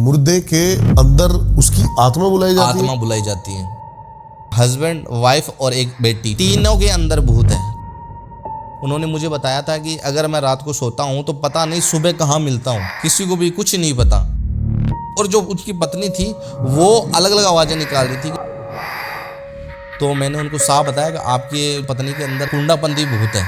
मुर्दे के अंदर उसकी आत्मा बुलाई जाती है? आत्मा बुलाई जाती है। हस्बैंड, वाइफ और एक बेटी, तीनों के अंदर भूत है। उन्होंने मुझे बताया था कि अगर मैं रात को सोता हूँ तो पता नहीं सुबह कहाँ मिलता हूँ, किसी को भी कुछ नहीं पता। और जो उसकी पत्नी थी वो अलग अलग आवाज़ें निकाल रही थी। तो मैंने उनको साफ बताया कि आपकी पत्नी के अंदर कुंडापंथी भूत है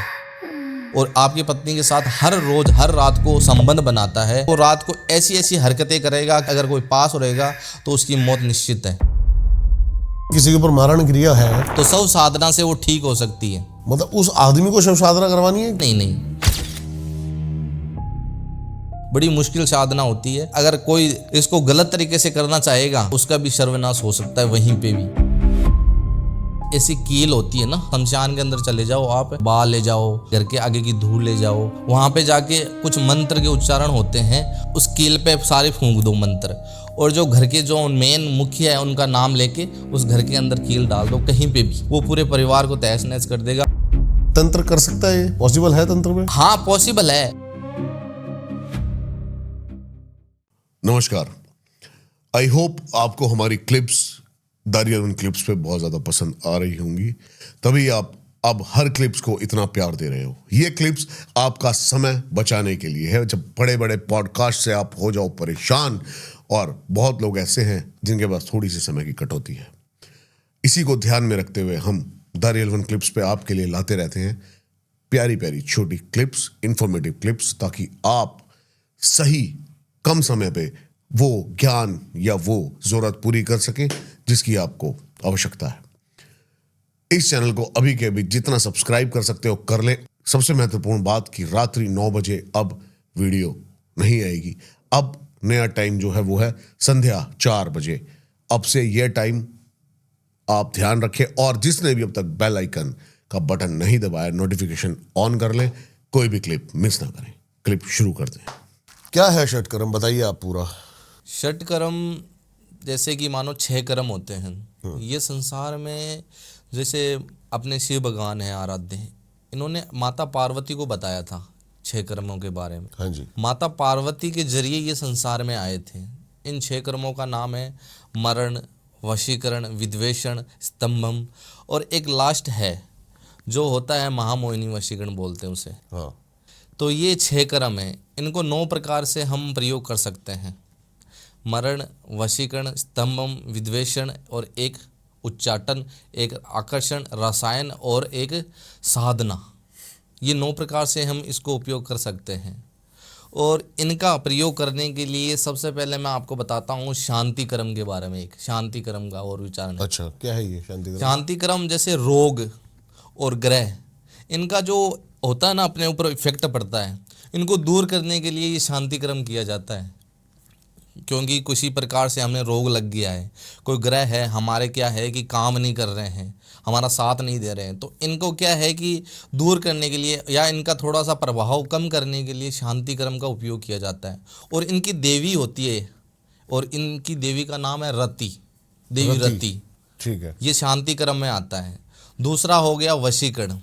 और आपकी पत्नी के साथ हर रोज हर रात को संबंध बनाता है। वो रात को ऐसी ऐसी हरकतें करेगा कि अगर कोई पास रहेगा तो उसकी मौत निश्चित है। किसी के ऊपर मारण क्रिया है तो शव साधना से वो ठीक हो सकती है। मतलब उस आदमी को शव साधना करवानी है? नहीं, बड़ी मुश्किल साधना होती है। अगर कोई इसको गलत तरीके से करना चाहेगा उसका भी सर्वनाश हो सकता है वहीं पे भी। ऐसी कील होती है ना, शमशान के अंदर चले जाओ, आप बाल ले जाओ, घर के आगे की धूल ले जाओ, वहां पे जाके कुछ मंत्र के उच्चारण होते हैं, उस कील पे सारे फूंक दो मंत्र, और जो घर के जो मेन मुखिया है उनका नाम लेके उस घर के अंदर कील डाल दो कहीं पे भी, वो पूरे परिवार को तहस नहस कर देगा। तंत्र कर सकता है? ये पॉसिबल है तंत्र में? हाँ, पॉसिबल है। नमस्कार, आई होप आपको हमारी क्लिप्स दारियावन क्लिप्स पे बहुत ज़्यादा पसंद आ रही होंगी, तभी आप अब हर क्लिप्स को इतना प्यार दे रहे हो। ये क्लिप्स आपका समय बचाने के लिए है। जब बड़े बड़े पॉडकास्ट से आप हो जाओ परेशान, और बहुत लोग ऐसे हैं जिनके पास थोड़ी सी समय की कटौती है, इसी को ध्यान में रखते हुए हम दारियावन क्लिप्स पे आपके लिए लाते रहते हैं प्यारी प्यारी छोटी क्लिप्स, इंफॉर्मेटिव क्लिप्स, ताकि आप सही कम समय पे वो ज्ञान या वो जरूरत पूरी कर सकें जिसकी आपको आवश्यकता है। इस चैनल को अभी के अभी जितना सब्सक्राइब कर सकते हो कर लें। सबसे महत्वपूर्ण बात कि रात्रि 9 बजे अब वीडियो नहीं आएगी। अब नया टाइम जो है वो है संध्या 4 बजे। अब से यह टाइम आप ध्यान रखें, और जिसने भी अब तक बेल आइकन का बटन नहीं दबाया, नोटिफिकेशन ऑन कर लें, कोई भी क्लिप मिस ना करें। क्लिप शुरू करते हैं। क्या है षटकर्म, बताइए आप पूरा। षटकर्म जैसे कि मानो 6 कर्म होते हैं। ये संसार में जैसे अपने शिव भगवान हैं आराध्य हैं, इन्होंने माता पार्वती को बताया था 6 कर्मों के बारे में। हाँ जी। माता पार्वती के जरिए ये संसार में आए थे। इन 6 कर्मों का नाम है मरण, वशीकरण, विद्वेषण, स्तंभम, और एक लास्ट है जो होता है महामोहिनी वशीकरण बोलते हैं उसे। हाँ। तो ये 6 कर्म हैं। इनको 9 प्रकार से हम प्रयोग कर सकते हैं। मरण, वशीकरण, स्तंभम, विद्वेषण, और एक उच्चाटन, एक आकर्षण, रसायन और एक साधना। ये 9 प्रकार से हम इसको उपयोग कर सकते हैं। और इनका प्रयोग करने के लिए सबसे पहले मैं आपको बताता हूँ शांति कर्म के बारे में। एक शांति कर्म का और विचार है। अच्छा, क्या है ये शांति कर्म? शांति कर्म जैसे रोग और ग्रह, इनका जो होता है ना अपने ऊपर इफेक्ट पड़ता है, इनको दूर करने के लिए ये शांति कर्म किया जाता है। क्योंकि किसी प्रकार से हमें रोग लग गया है, कोई ग्रह है हमारे क्या है कि काम नहीं कर रहे हैं, हमारा साथ नहीं दे रहे हैं, तो इनको क्या है कि दूर करने के लिए या इनका थोड़ा सा प्रभाव कम करने के लिए शांति कर्म का उपयोग किया जाता है। और इनकी देवी होती है, और इनकी देवी का नाम है रति, देवी रति। ठीक है। ये शांति कर्म में आता है। दूसरा हो गया वशीकरण।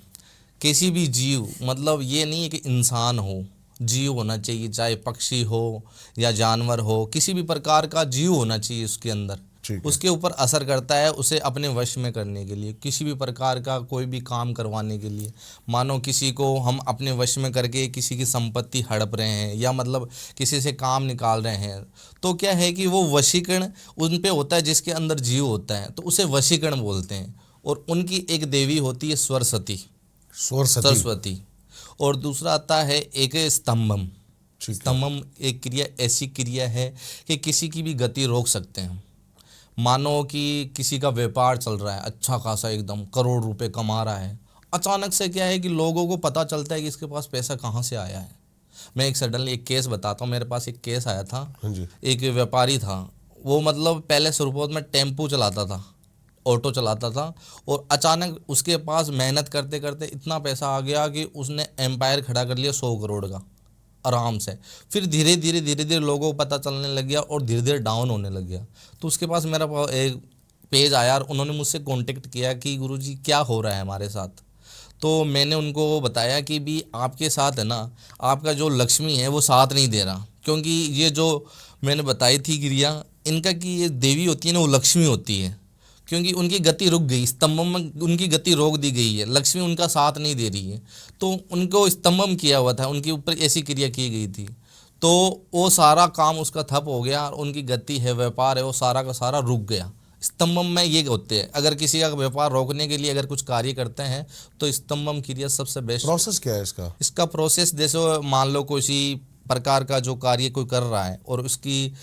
किसी भी जीव, मतलब ये नहीं है कि इंसान हो, जीव होना चाहिए, चाहे पक्षी हो या जानवर हो, किसी भी प्रकार का जीव होना चाहिए उसके अंदर। उसके ऊपर असर करता है उसे अपने वश में करने के लिए, किसी भी प्रकार का कोई भी काम करवाने के लिए। मानो किसी को हम अपने वश में करके किसी की संपत्ति हड़प रहे हैं या मतलब किसी से काम निकाल रहे हैं, तो क्या है कि वो वशीकरण उन पे होता है जिसके अंदर जीव होता है, तो उसे वशीकरण बोलते हैं। और उनकी एक देवी होती है सरस्वती। और दूसरा आता है एक स्तंभम। स्तंभम एक क्रिया, ऐसी क्रिया है कि किसी की भी गति रोक सकते हैं। मानो कि किसी का व्यापार चल रहा है, अच्छा खासा एकदम करोड़ रुपए कमा रहा है, अचानक से क्या है कि लोगों को पता चलता है कि इसके पास पैसा कहाँ से आया है। मैं एक सडनली एक केस बताता हूँ। मेरे पास एक केस आया था। एक व्यापारी था, वो मतलब पहले शुरुआत में टेम्पो चलाता था, ऑटो चलाता था, और अचानक उसके पास मेहनत करते करते इतना पैसा आ गया कि उसने एम्पायर खड़ा कर लिया 100 करोड़ का आराम से। फिर धीरे धीरे लोगों को पता चलने लग गया और धीरे धीरे डाउन होने लग गया। तो उसके पास मेरा एक पेज आया और उन्होंने मुझसे कांटेक्ट किया कि गुरुजी क्या हो रहा है हमारे साथ। तो मैंने उनको बताया कि भी आपके साथ है ना, आपका जो लक्ष्मी है वो साथ नहीं दे रहा, क्योंकि ये जो मैंने बताई थी क्रिया इनका कि ये देवी होती है ना, वो लक्ष्मी होती है, क्योंकि उनकी गति रुक गई, स्तंभम में उनकी गति रोक दी गई है, लक्ष्मी उनका साथ नहीं दे रही है, तो उनको स्तंभम किया हुआ था, उनके ऊपर ऐसी क्रिया की गई थी, तो वो सारा काम उसका ठप हो गया और उनकी गति है, व्यापार है, वो सारा का सारा रुक गया। स्तंभम में ये होते हैं, अगर किसी का व्यापार रोकने के लिए अगर कुछ कार्य करते हैं तो स्तंभम क्रिया सबसे बेस्ट। प्रोसेस क्या है इसका? इसका प्रोसेस जैसे मान लो किसी प्रकार का जो कार्य कोई कर रहा है और उसकी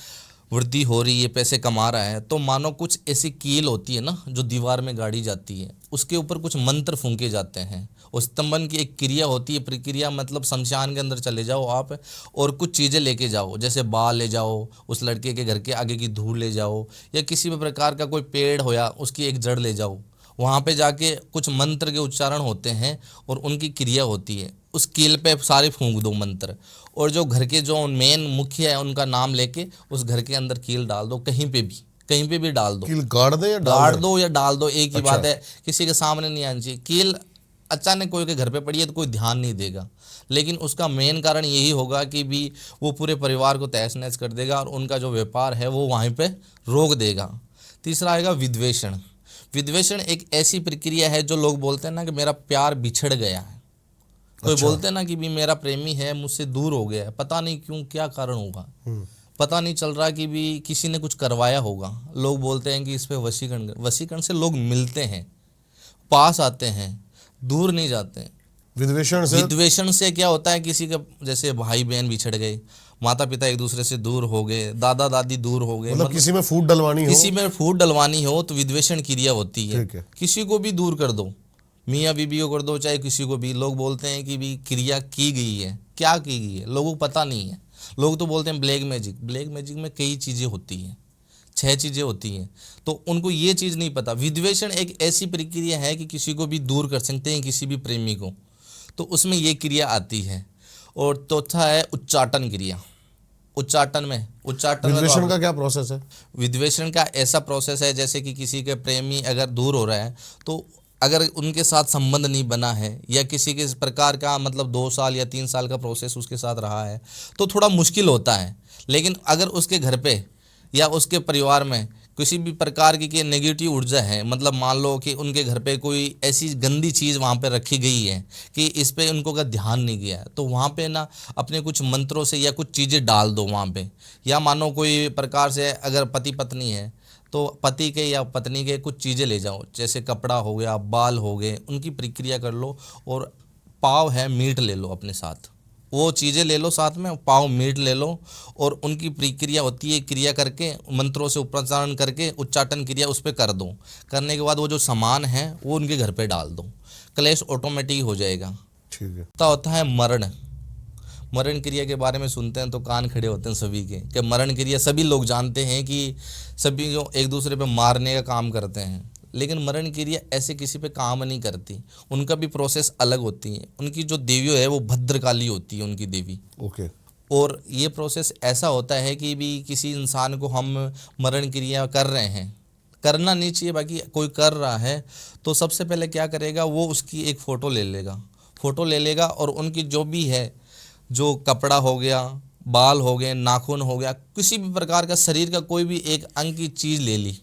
वृद्धि हो रही है, पैसे कमा रहा है, तो मानो कुछ ऐसी कील होती है ना जो दीवार में गाड़ी जाती है, उसके ऊपर कुछ मंत्र फूंके जाते हैं। उस स्तंभन की एक क्रिया होती है, प्रक्रिया मतलब शमशान के अंदर चले जाओ आप और कुछ चीज़ें लेके जाओ, जैसे बाल ले जाओ, उस लड़के के घर के आगे की धूल ले जाओ, या किसी भी प्रकार का कोई पेड़ होया उसकी एक जड़ ले जाओ, वहाँ पे जाके कुछ मंत्र के उच्चारण होते हैं और उनकी क्रिया होती है, उस कील पे सारे फूंक दो मंत्र, और जो घर के जो मेन मुखिया है उनका नाम लेके उस घर के अंदर कील डाल दो, कहीं पे भी डाल दो। कील गाड़ दे या गाड़ दो या डाल दो, एक ही बात है, किसी के सामने नहीं आनी चाहिए। कील अचानक कोई के घर पे पड़ी है तो कोई ध्यान नहीं देगा, लेकिन उसका मेन कारण यही होगा कि भी वो पूरे परिवार को तहस नहस कर देगा और उनका जो व्यापार है वो वहीं पे रोक देगा। तीसरा आएगा विद्वेषण। विद्वेषण एक ऐसी प्रक्रिया है जो लोग बोलते हैं ना कि मेरा प्यार बिछड़ गया है, कोई बोलते हैं ना कि भी मेरा प्रेमी है मुझसे दूर हो गया है, पता नहीं क्यों, क्या कारण होगा, पता नहीं चल रहा कि भी किसी ने कुछ करवाया होगा। लोग बोलते हैं कि इस पे वशीकरण से लोग मिलते हैं, पास आते हैं, दूर नहीं जाते। विद्वेषण से क्या होता है, किसी का जैसे भाई बहन बिछड़ गए, माता पिता एक दूसरे से दूर हो गए, दादा दादी दूर हो गए, मतलब किसी में फूट डलवानी हो तो विद्वेषण क्रिया होती है। किसी को भी दूर कर दो, मियाँ बीबी को कर दो, चाहे किसी को भी, लोग बोलते हैं कि भी क्रिया की गई है, क्या की गई है लोगों को पता नहीं है। लोग तो बोलते हैं ब्लैक मैजिक में कई चीज़ें होती हैं, 6 चीज़ें होती हैं, तो उनको ये चीज़ नहीं पता। विद्वेषण एक ऐसी प्रक्रिया है कि किसी को भी दूर कर सकते हैं, किसी भी प्रेमी को, तो उसमें ये क्रिया आती है। और चौथा है उच्चाटन क्रिया। विद्वेषण का क्या प्रोसेस है? विद्वेषण का ऐसा प्रोसेस है जैसे कि किसी के प्रेमी अगर दूर हो रहा है, तो अगर उनके साथ संबंध नहीं बना है या किसी के प्रकार का मतलब 2 साल या 3 साल का प्रोसेस उसके साथ रहा है तो थोड़ा मुश्किल होता है। लेकिन अगर उसके घर पे या उसके परिवार में किसी भी प्रकार की नेगेटिव ऊर्जा है, मतलब मान लो कि उनके घर पे कोई ऐसी गंदी चीज़ वहाँ पे रखी गई है कि इस पे उनको का ध्यान नहीं गया है, तो वहाँ पे ना अपने कुछ मंत्रों से या कुछ चीज़ें डाल दो वहाँ पे। या मानो कोई प्रकार से अगर पति पत्नी है तो पति के या पत्नी के कुछ चीज़ें ले जाओ, जैसे कपड़ा हो गया, बाल हो गए, उनकी प्रक्रिया कर लो, और पाव है मीट ले लो अपने साथ, वो चीज़ें ले लो साथ में, पाव मीट ले लो, और उनकी प्रक्रिया होती है, क्रिया करके मंत्रों से उच्चारण करके उच्चाटन क्रिया उस पर कर दो। करने के बाद वो जो सामान है वो उनके घर पे डाल दो, क्लेश ऑटोमेटिक हो जाएगा। ठीक है। होता है मरण क्रिया के बारे में सुनते हैं तो कान खड़े होते हैं सभी के, कि मरण क्रिया सभी लोग जानते हैं कि सभी जो एक दूसरे पे मारने का काम करते हैं, लेकिन मरण क्रिया ऐसे किसी पे काम नहीं करती, उनका भी प्रोसेस अलग होती है। उनकी जो देवी है वो भद्रकाली होती है उनकी देवी। ओके। और ये प्रोसेस ऐसा होता है कि भी किसी इंसान को हम मरण क्रिया कर रहे हैं, करना नहीं चाहिए, बाकी कोई कर रहा है तो सबसे पहले क्या करेगा, वो उसकी एक फ़ोटो ले लेगा और उनकी जो भी है, जो कपड़ा हो गया, बाल हो गए, नाखून हो गया, किसी भी प्रकार का शरीर का कोई भी एक अंग की चीज़ ले ली।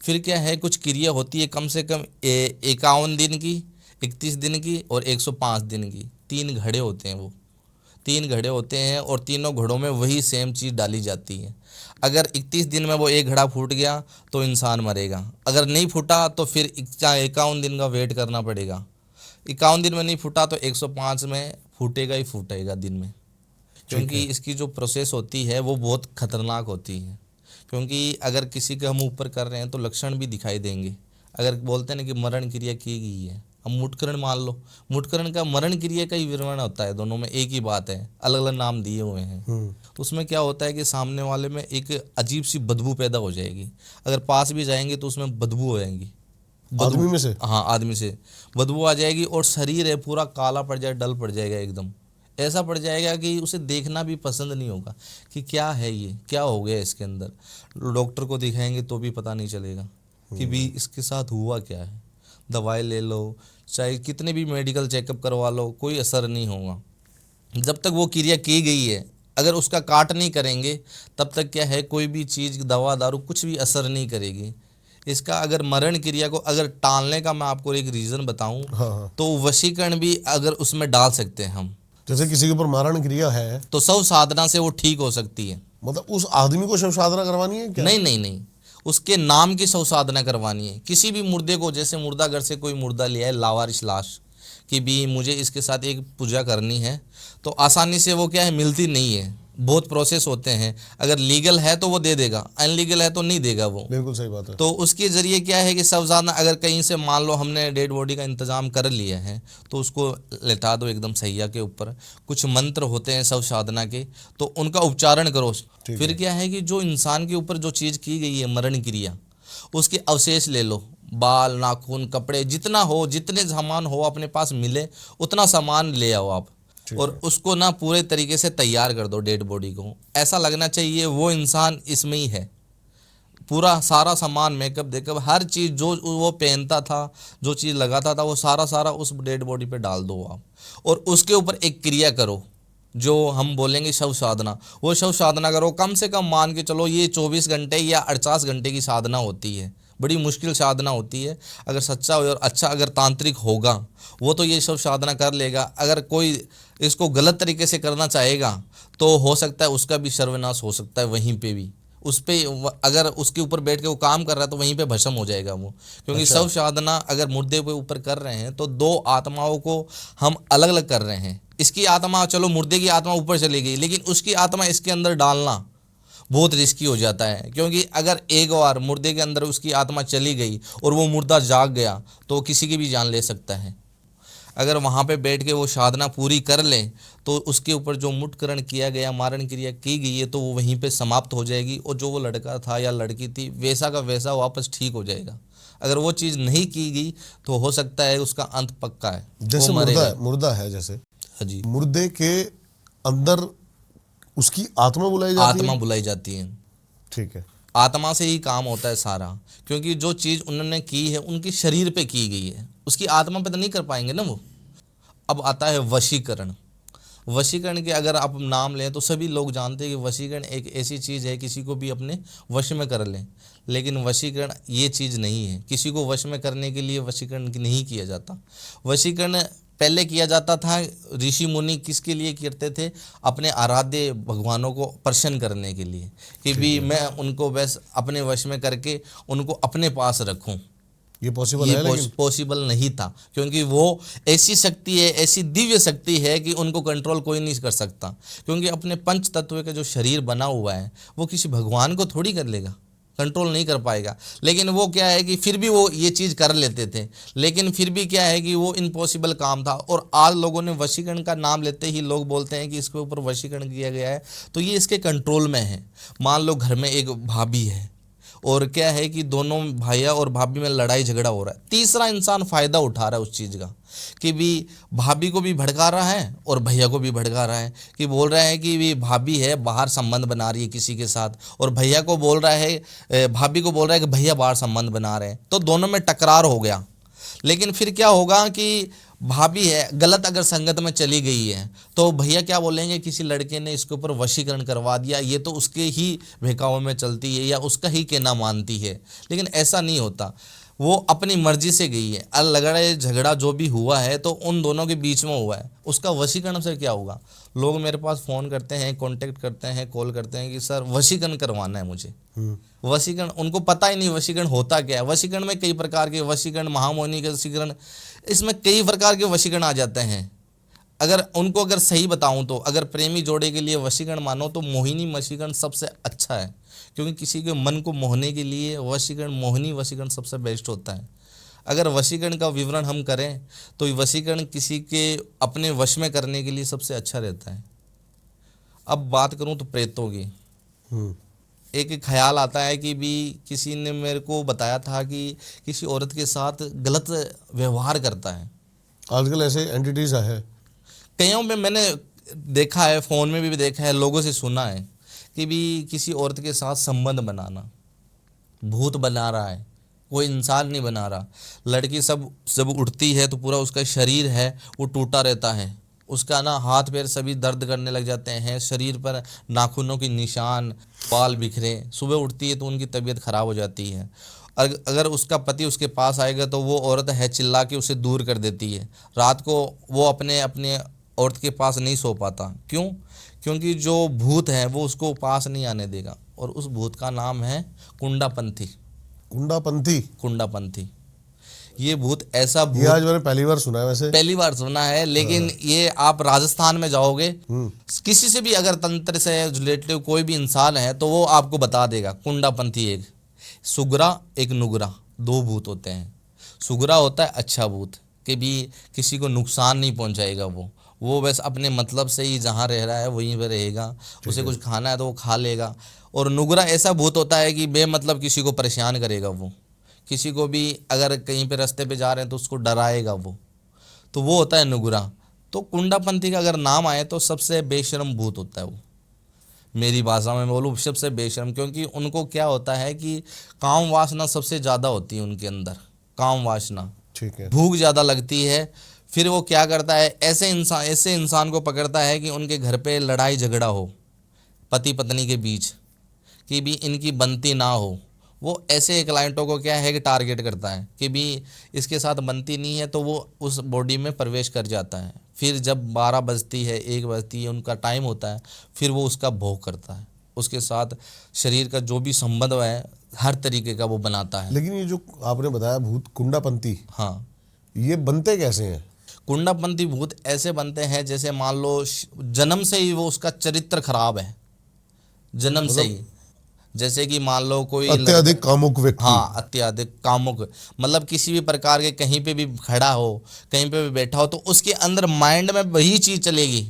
फिर क्या है, कुछ क्रिया होती है कम से कम 51 दिन की, 31 दिन की और 105 दिन की। 3 घड़े होते हैं, वो 3 घड़े होते हैं और तीनों घड़ों में वही सेम चीज़ डाली जाती है। अगर 31 दिन में वो एक घड़ा फूट गया तो इंसान मरेगा, अगर नहीं फूटा तो फिर 51 दिन का वेट करना पड़ेगा। 51 दिन में नहीं फूटा तो 105 में फूटेगा ही फूटेगा दिन में, क्योंकि इसकी जो प्रोसेस होती है वो बहुत खतरनाक होती है। क्योंकि अगर किसी के हम ऊपर कर रहे हैं तो लक्षण भी दिखाई देंगे। अगर बोलते हैं ना कि मरण क्रिया की गई है, अब मुटकरण मान लो, मुटकरण का मरण क्रिया का ही विवरण होता है, दोनों में एक ही बात है, अलग अलग नाम दिए हुए हैं। उसमें क्या होता है कि सामने वाले में एक अजीब सी बदबू पैदा हो जाएगी, अगर पास भी जाएंगे तो उसमें बदबू हो जाएगी, आदमी में से, हाँ आदमी से बदबू आ जाएगी, और शरीर है पूरा काला पड़ जाए, डल पड़ जाएगा, एकदम ऐसा पड़ जाएगा कि उसे देखना भी पसंद नहीं होगा कि क्या है ये, क्या हो गया इसके अंदर। डॉक्टर को दिखाएंगे तो भी पता नहीं चलेगा कि भी इसके साथ हुआ क्या है। दवाई ले लो, चाहे कितने भी मेडिकल चेकअप करवा लो, कोई असर नहीं होगा जब तक वो क्रिया की गई है। अगर उसका काट नहीं करेंगे तब तक क्या है, कोई भी चीज़, दवा दारू कुछ भी असर नहीं करेगी। इसका अगर मरण क्रिया को अगर टालने का मैं आपको एक रीज़न बताऊं, हाँ हाँ। तो वशीकरण भी अगर उसमें डाल सकते हैं हम, जैसे किसी के ऊपर मारण क्रिया है तो शव साधना से वो ठीक हो सकती है। मतलब उस आदमी को शव साधना करवानी है क्या? नहीं नहीं नहीं, उसके नाम की शव साधना करवानी है। किसी भी मुर्दे को, जैसे मुर्दाघर से कोई मुर्दा लिया है, लावारिश लाश, कि भी मुझे इसके साथ एक पूजा करनी है, तो आसानी से वो क्या है, मिलती नहीं है, बहुत प्रोसेस होते हैं। अगर लीगल है तो वो दे देगा, अनलीगल है तो नहीं देगा वो। बिल्कुल सही बात है। तो उसके ज़रिए क्या है कि शव साधना, अगर कहीं से मान लो हमने डेड बॉडी का इंतज़ाम कर लिया है, तो उसको लेटा दो एकदम सैया के ऊपर। कुछ मंत्र होते हैं शव साधना के, तो उनका उच्चारण करो। फिर क्या है कि जो इंसान के ऊपर जो चीज़ की गई है मरण क्रिया, उसके अवशेष ले लो, बाल, नाखून, कपड़े, जितना हो, जितने सामान हो अपने पास मिले उतना सामान ले आओ आप, और उसको ना पूरे तरीके से तैयार कर दो डेड बॉडी को। ऐसा लगना चाहिए वो इंसान इसमें ही है। पूरा सारा सामान, मेकअप देकअप, हर चीज़ जो वो पहनता था, जो चीज़ लगाता था, वो सारा सारा उस डेड बॉडी पे डाल दो आप, और उसके ऊपर एक क्रिया करो जो हम बोलेंगे शव साधना। वो शव साधना करो, कम से कम मान के चलो ये 24 घंटे या 48 घंटे की साधना होती है। बड़ी मुश्किल साधना होती है। अगर सच्चा और अच्छा अगर तांत्रिक होगा वो तो ये शव साधना कर लेगा। अगर कोई इसको गलत तरीके से करना चाहेगा तो हो सकता है उसका भी सर्वनाश हो सकता है वहीं पे भी। उस पे अगर उसके ऊपर बैठ के वो काम कर रहा है तो वहीं पे भस्म हो जाएगा वो। क्योंकि शव साधना अगर मुर्दे के ऊपर कर रहे हैं तो दो आत्माओं को हम अलग अलग कर रहे हैं। इसकी आत्मा, चलो मुर्दे की आत्मा ऊपर चली गई, लेकिन उसकी आत्मा इसके अंदर डालना बहुत रिस्की हो जाता है। क्योंकि अगर एक बार मुर्दे के अंदर उसकी आत्मा चली गई और वो मुर्दा जाग गया तो किसी की भी जान ले सकता है। अगर वहाँ पे बैठ के वो साधना पूरी कर लें तो उसके ऊपर जो मुटकरण किया गया, मारण क्रिया की गई है, तो वो वहीं पे समाप्त हो जाएगी, और जो वो लड़का था या लड़की थी वैसा का वैसा वापस ठीक हो जाएगा। अगर वो चीज़ नहीं की गई तो हो सकता है उसका अंत पक्का है। जैसे मुर्दा है जैसे, हाँ जी, मुर्दे के अंदर उसकी आत्मा बुलाई जाती है। आत्मा बुलाई जाती है। ठीक है। आत्मा से ही काम होता है सारा, क्योंकि जो चीज़ उन्होंने की है उनके शरीर पे की गई है, उसकी आत्मा पे तो नहीं कर पाएंगे ना वो। अब आता है वशीकरण। वशीकरण के अगर आप नाम लें तो सभी लोग जानते हैं कि वशीकरण एक ऐसी चीज़ है किसी को भी अपने वश में कर लें, लेकिन वशीकरण ये चीज़ नहीं है। किसी को वश में करने के लिए वशीकरण नहीं किया जाता। वशीकरण पहले किया जाता था, ऋषि मुनि किसके लिए करते थे? अपने आराध्य भगवानों को प्रसन्न करने के लिए, कि भी मैं उनको बस अपने वश में करके उनको अपने पास रखूं। ये पॉसिबल है, लेकिन पॉसिबल नहीं था, क्योंकि वो ऐसी शक्ति है, ऐसी दिव्य शक्ति है कि उनको कंट्रोल कोई नहीं कर सकता। क्योंकि अपने पंच तत्व का जो शरीर बना हुआ है वो किसी भगवान को थोड़ी कर लेगा, कंट्रोल नहीं कर पाएगा। लेकिन वो क्या है कि फिर भी वो ये चीज़ कर लेते थे, लेकिन फिर भी क्या है कि वो इम्पॉसिबल काम था। और आज लोगों ने वशीकरण का नाम लेते ही लोग बोलते हैं कि इसके ऊपर वशीकरण किया गया है, तो ये इसके कंट्रोल में है। मान लो घर में एक भाभी है और क्या है कि दोनों भैया और भाभी में लड़ाई झगड़ा हो रहा है, तीसरा इंसान फ़ायदा उठा रहा है उस चीज़ का, कि भी भाभी को भी भड़का रहा है और भैया को भी भड़का रहा है, कि बोल रहा है कि भी भाभी है बाहर संबंध बना रही है किसी के साथ, और भैया को बोल रहा है, भाभी को बोल रहा है कि भैया बाहर संबंध बना रहे हैं। तो दोनों में टकरार हो गया। लेकिन फिर क्या होगा कि भाभी है गलत अगर संगत में चली गई है तो भैया क्या बोलेंगे, किसी लड़के ने इसके ऊपर वशीकरण करवा दिया, ये तो उसके ही बहकावे में चलती है या उसका ही कहना मानती है। लेकिन ऐसा नहीं होता, वो अपनी मर्जी से गई है। लड़ाई झगड़ा जो भी हुआ है तो उन दोनों के बीच में हुआ है, उसका वशीकरण से क्या होगा? लोग मेरे पास फ़ोन करते हैं, कांटेक्ट करते हैं, कॉल करते हैं कि सर वशीकरण करवाना है मुझे। वशीकरण, उनको पता ही नहीं वशीकरण होता क्या है। वशीकरण में कई प्रकार के वशीकरण, महामोहिनी के वशीकरण, इसमें कई प्रकार के वशीकरण आ जाते हैं। अगर सही बताऊं तो अगर प्रेमी जोड़े के लिए वशीकरण मानो तो मोहिनी वशीकरण सबसे अच्छा है, क्योंकि किसी के मन को मोहने के लिए वशीकरण, मोहिनी वशीकरण सबसे बेस्ट होता है। अगर वशीकरण का विवरण हम करें तो वशीकरण किसी के अपने वश में करने के लिए सबसे अच्छा रहता है। अब बात करूं तो प्रेतों की, एक ख्याल आता है कि भी किसी ने मेरे को बताया था कि किसी औरत के साथ गलत व्यवहार करता है। आजकल ऐसे एंटिटीज है, कईयों में मैंने देखा है, फ़ोन में भी देखा है, लोगों से सुना है कि भी किसी औरत के साथ संबंध बनाना, भूत बना रहा है, कोई इंसान नहीं बना रहा। लड़की सब जब उठती है तो पूरा उसका शरीर है वो टूटा रहता है, उसका ना हाथ पैर सभी दर्द करने लग जाते हैं, शरीर पर नाखूनों के निशान, बाल बिखरे। सुबह उठती है तो उनकी तबीयत खराब हो जाती है। अगर उसका पति उसके पास आएगा तो वो औरत है चिल्ला के उसे दूर कर देती है। रात को वो अपने अपने औरत के पास नहीं सो पाता। क्यों? क्योंकि जो भूत है वो उसको पास नहीं आने देगा, और उस भूत का नाम है कुंडापंथी। कुंडापंथी। कुंडापंथी ये भूत ऐसा ये भूत आज मैंने पहली बार सुना है वैसे। पहली बार सुना है, लेकिन ये आप राजस्थान में जाओगे, किसी से भी अगर तंत्र से रिलेटेड कोई भी इंसान है तो वो आपको बता देगा। कुंडापंथी एक सुगरा, एक नुगरा, दो भूत होते हैं। सुगरा होता है अच्छा भूत, कि भी किसी को नुकसान नहीं पहुंचाएगा। वो बस अपने मतलब से ही जहाँ रह रहा है वहीं पर रहेगा, उसे कुछ खाना है तो वो खा लेगा। और नुगरा ऐसा भूत होता है कि बेमतलब किसी को परेशान करेगा। वो किसी को भी अगर कहीं पे रास्ते पे जा रहे हैं तो उसको डराएगा तो वो होता है नुगरा। तो कुंडापंथी का अगर नाम आए तो सबसे बेशर्म भूत होता है वो। मेरी भाषा में बोलूँ सबसे बेशर्म, क्योंकि उनको क्या होता है कि काम वासना सबसे ज़्यादा होती है उनके अंदर, काम वासना, ठीक है। भूख ज़्यादा लगती है। फिर वो क्या करता है, ऐसे इंसान को पकड़ता है कि उनके घर पे लड़ाई झगड़ा हो पति पत्नी के बीच, कि भी इनकी बनती ना हो। वो ऐसे क्लाइंटों को क्या है कि टारगेट करता है कि भी इसके साथ बनती नहीं है, तो वो उस बॉडी में प्रवेश कर जाता है। फिर जब 12 बजती है, 1 बजती है, उनका टाइम होता है, फिर वो उसका भोग करता है। उसके साथ शरीर का जो भी संबंध है हर तरीके का वो बनाता है। लेकिन ये जो आपने बताया भूत कुंडापंथी, हाँ, ये बनते कैसे हैं? कुंडापंथी भूत ऐसे बनते हैं जैसे मान लो जन्म से ही वो उसका चरित्र खराब है, जन्म से ही। जैसे कि मान लो कोई अत्यधिक कामुक व्यक्ति। हाँ, अत्यधिक कामुक, मतलब किसी भी प्रकार के कहीं पे भी खड़ा हो, कहीं पे भी बैठा हो, तो उसके अंदर माइंड में वही चीज़ चलेगी,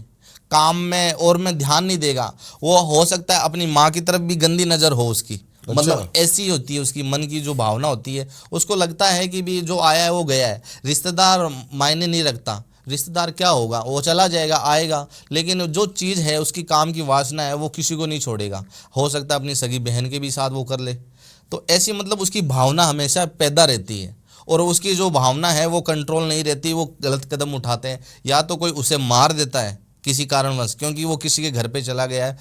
काम में और में ध्यान नहीं देगा। वो हो सकता है अपनी माँ की तरफ भी गंदी नज़र हो उसकी, मतलब ऐसी होती है उसकी मन की जो भावना होती है। उसको लगता है कि भी जो आया है वो गया है, रिश्तेदार मायने नहीं रखता, रिश्तेदार क्या होगा, वो चला जाएगा आएगा, लेकिन जो चीज़ है उसकी काम की वासना है वो किसी को नहीं छोड़ेगा। हो सकता है अपनी सगी बहन के भी साथ वो कर ले। तो ऐसी मतलब उसकी भावना हमेशा पैदा रहती है, और उसकी जो भावना है वो कंट्रोल नहीं रहती। वो गलत कदम उठाते हैं, या तो कोई उसे मार देता है किसी कारणवश, क्योंकि वो किसी के घर पे चला गया है,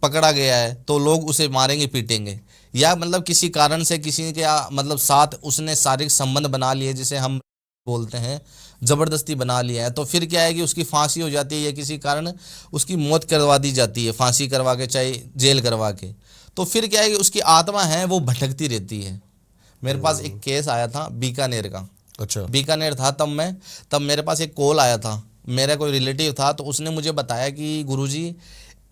पकड़ा गया है, तो लोग उसे मारेंगे पीटेंगे, या मतलब किसी कारण से किसी के मतलब साथ उसने शारीरिक संबंध बना लिए, जिसे हम बोलते हैं ज़बरदस्ती बना लिया है, तो फिर क्या है कि उसकी फांसी हो जाती है, या किसी कारण उसकी मौत करवा दी जाती है, फांसी करवा के चाहे जेल करवा के। तो फिर क्या है कि उसकी आत्मा है वो भटकती रहती है। मेरे पास एक केस आया था बीकानेर का। अच्छा। बीकानेर था तब मेरे पास एक कॉल आया था, मेरा कोई रिलेटिव था, तो उसने मुझे बताया कि गुरुजी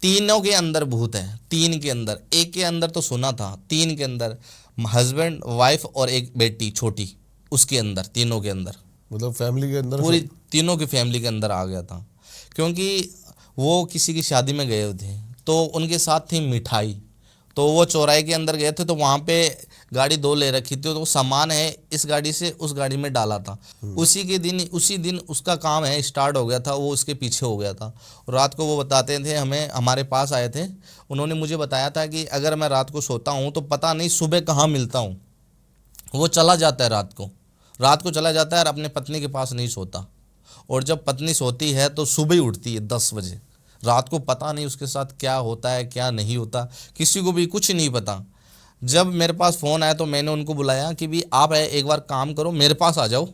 तीनों के अंदर भूत है, 3 के अंदर, एक के अंदर तो सुना था, 3 के अंदर, हस्बैंड वाइफ और एक बेटी छोटी, उसके अंदर, तीनों के अंदर, मतलब फैमिली के अंदर पूरी तीनों की फैमिली के अंदर आ गया था। क्योंकि वो किसी की शादी में गए थे, तो उनके साथ थी मिठाई, तो वो चौराहे के अंदर गए थे, तो वहाँ पे गाड़ी 2 ले रखी थी, तो सामान है इस गाड़ी से उस गाड़ी में डाला था। उसी दिन उसका काम है स्टार्ट हो गया था, वो उसके पीछे हो गया था। और रात को वो बताते थे हमें, हमारे पास आए थे, उन्होंने मुझे बताया था कि अगर मैं रात को सोता हूँ तो पता नहीं सुबह कहाँ मिलता हूँ। वो चला जाता है रात को चला जाता है और अपने पत्नी के पास नहीं सोता, और जब पत्नी सोती है तो सुबह ही उठती है 10 बजे। रात को पता नहीं उसके साथ क्या होता है क्या नहीं होता, किसी को भी कुछ नहीं पता। जब मेरे पास फ़ोन आया तो मैंने उनको बुलाया कि भी आप एक बार काम करो, मेरे पास आ जाओ,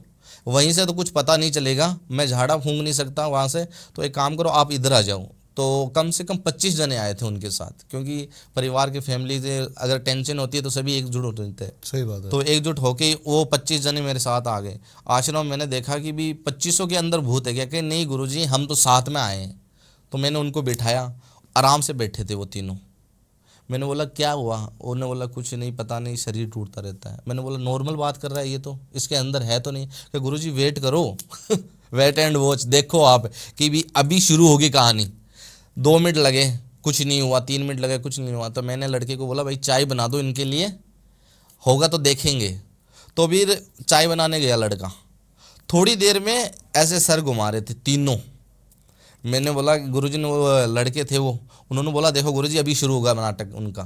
वहीं से तो कुछ पता नहीं चलेगा, मैं झाड़ा फूंक नहीं सकता वहाँ से, तो एक काम करो आप इधर आ जाओ। तो कम से कम 25 जने आए थे उनके साथ, क्योंकि परिवार के फैमिली से अगर टेंशन होती है तो सभी एकजुट होते हैं। सही बात है। तो एकजुट होके वो 25 जने मेरे साथ आ गए आश्रम। मैंने देखा कि भी 2500 के अंदर भूत है क्या, कि नहीं गुरुजी हम तो साथ में आए हैं। तो मैंने उनको बिठाया, आराम से बैठे थे वो तीनों। मैंने बोला क्या हुआ, उन्होंने बोला कुछ नहीं, पता नहीं शरीर टूटता रहता है। मैंने बोला नॉर्मल बात कर रहा है ये तो, इसके अंदर है तो नहीं? कि गुरुजी वेट करो वेट एंड वॉच, देखो आप कि भी अभी शुरू होगी कहानी। 2 मिनट लगे कुछ नहीं हुआ, 3 मिनट लगे कुछ नहीं हुआ। तो मैंने लड़के को बोला भाई चाय बना दो इनके लिए, होगा तो देखेंगे। तो फिर चाय बनाने गया लड़का, थोड़ी देर में ऐसे सर घुमा रहे थे तीनों। मैंने बोला गुरुजी ने, वो लड़के थे वो, उन्होंने बोला देखो गुरुजी अभी शुरू होगा नाटक उनका।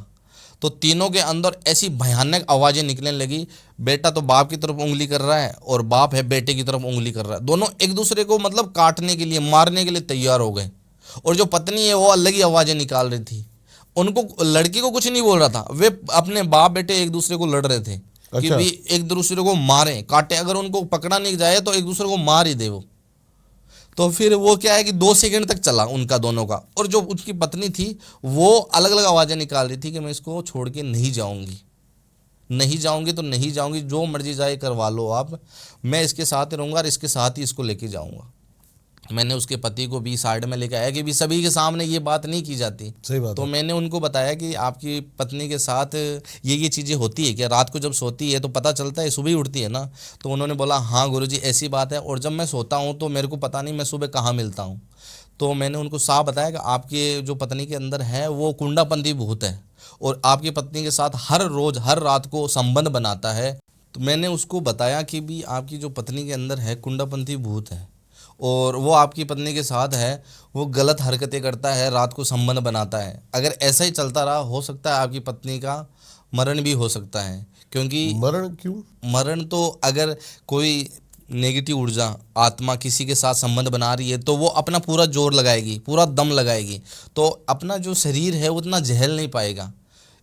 तो तीनों के अंदर ऐसी भयानक आवाज़ें निकलने लगी। बेटा तो बाप की तरफ उंगली कर रहा है और बाप है बेटे की तरफ उंगली कर रहा है। दोनों एक दूसरे को मतलब काटने के लिए, मारने के लिए तैयार हो गए। और जो पत्नी है वो अलग ही आवाज़ें निकाल रही थी। उनको, लड़की को कुछ नहीं बोल रहा था, वे अपने बाप बेटे एक दूसरे को लड़ रहे थे कि अच्छा। भी एक दूसरे को मारें, काटे, अगर उनको पकड़ा नहीं जाए तो एक दूसरे को मार ही दे वो। तो फिर वो क्या है कि 2 सेकंड तक चला उनका दोनों का। और जो उसकी पत्नी थी वो अलग अलग आवाज़ें निकाल रही थी कि मैं इसको छोड़ के नहीं जाऊंगी, नहीं जाऊंगी तो नहीं जाऊंगी, जो मर्जी जाए करवा लो आप, मैं इसके साथ ही रहूंगा और इसके साथ ही इसको लेके जाऊंगा। मैंने उसके पति को भी साइड में लेके आया कि भी सभी के सामने ये बात नहीं की जाती। सही बात तो है। मैंने उनको बताया कि आपकी पत्नी के साथ ये चीज़ें होती है क्या? रात को जब सोती है तो पता चलता है, सुबह ही उठती है ना? तो उन्होंने बोला हाँ गुरुजी ऐसी बात है, और जब मैं सोता हूँ तो मेरे को पता नहीं मैं सुबह कहाँ मिलता हूँ। तो मैंने उनको साफ बताया कि आपके जो पत्नी के अंदर है वो कुंडापंथी भूत है और आपकी पत्नी के साथ हर रोज़ हर रात को संबंध बनाता है। तो मैंने उसको बताया कि भी आपकी जो पत्नी के अंदर है कुंडापंथी भूत है और वो आपकी पत्नी के साथ है, वो गलत हरकतें करता है, रात को संबंध बनाता है। अगर ऐसा ही चलता रहा हो सकता है आपकी पत्नी का मरण भी हो सकता है। क्योंकि मरण क्यों? मरण तो अगर कोई नेगेटिव ऊर्जा आत्मा किसी के साथ संबंध बना रही है तो वो अपना पूरा जोर लगाएगी, पूरा दम लगाएगी, तो अपना जो शरीर है उतना झेल नहीं पाएगा।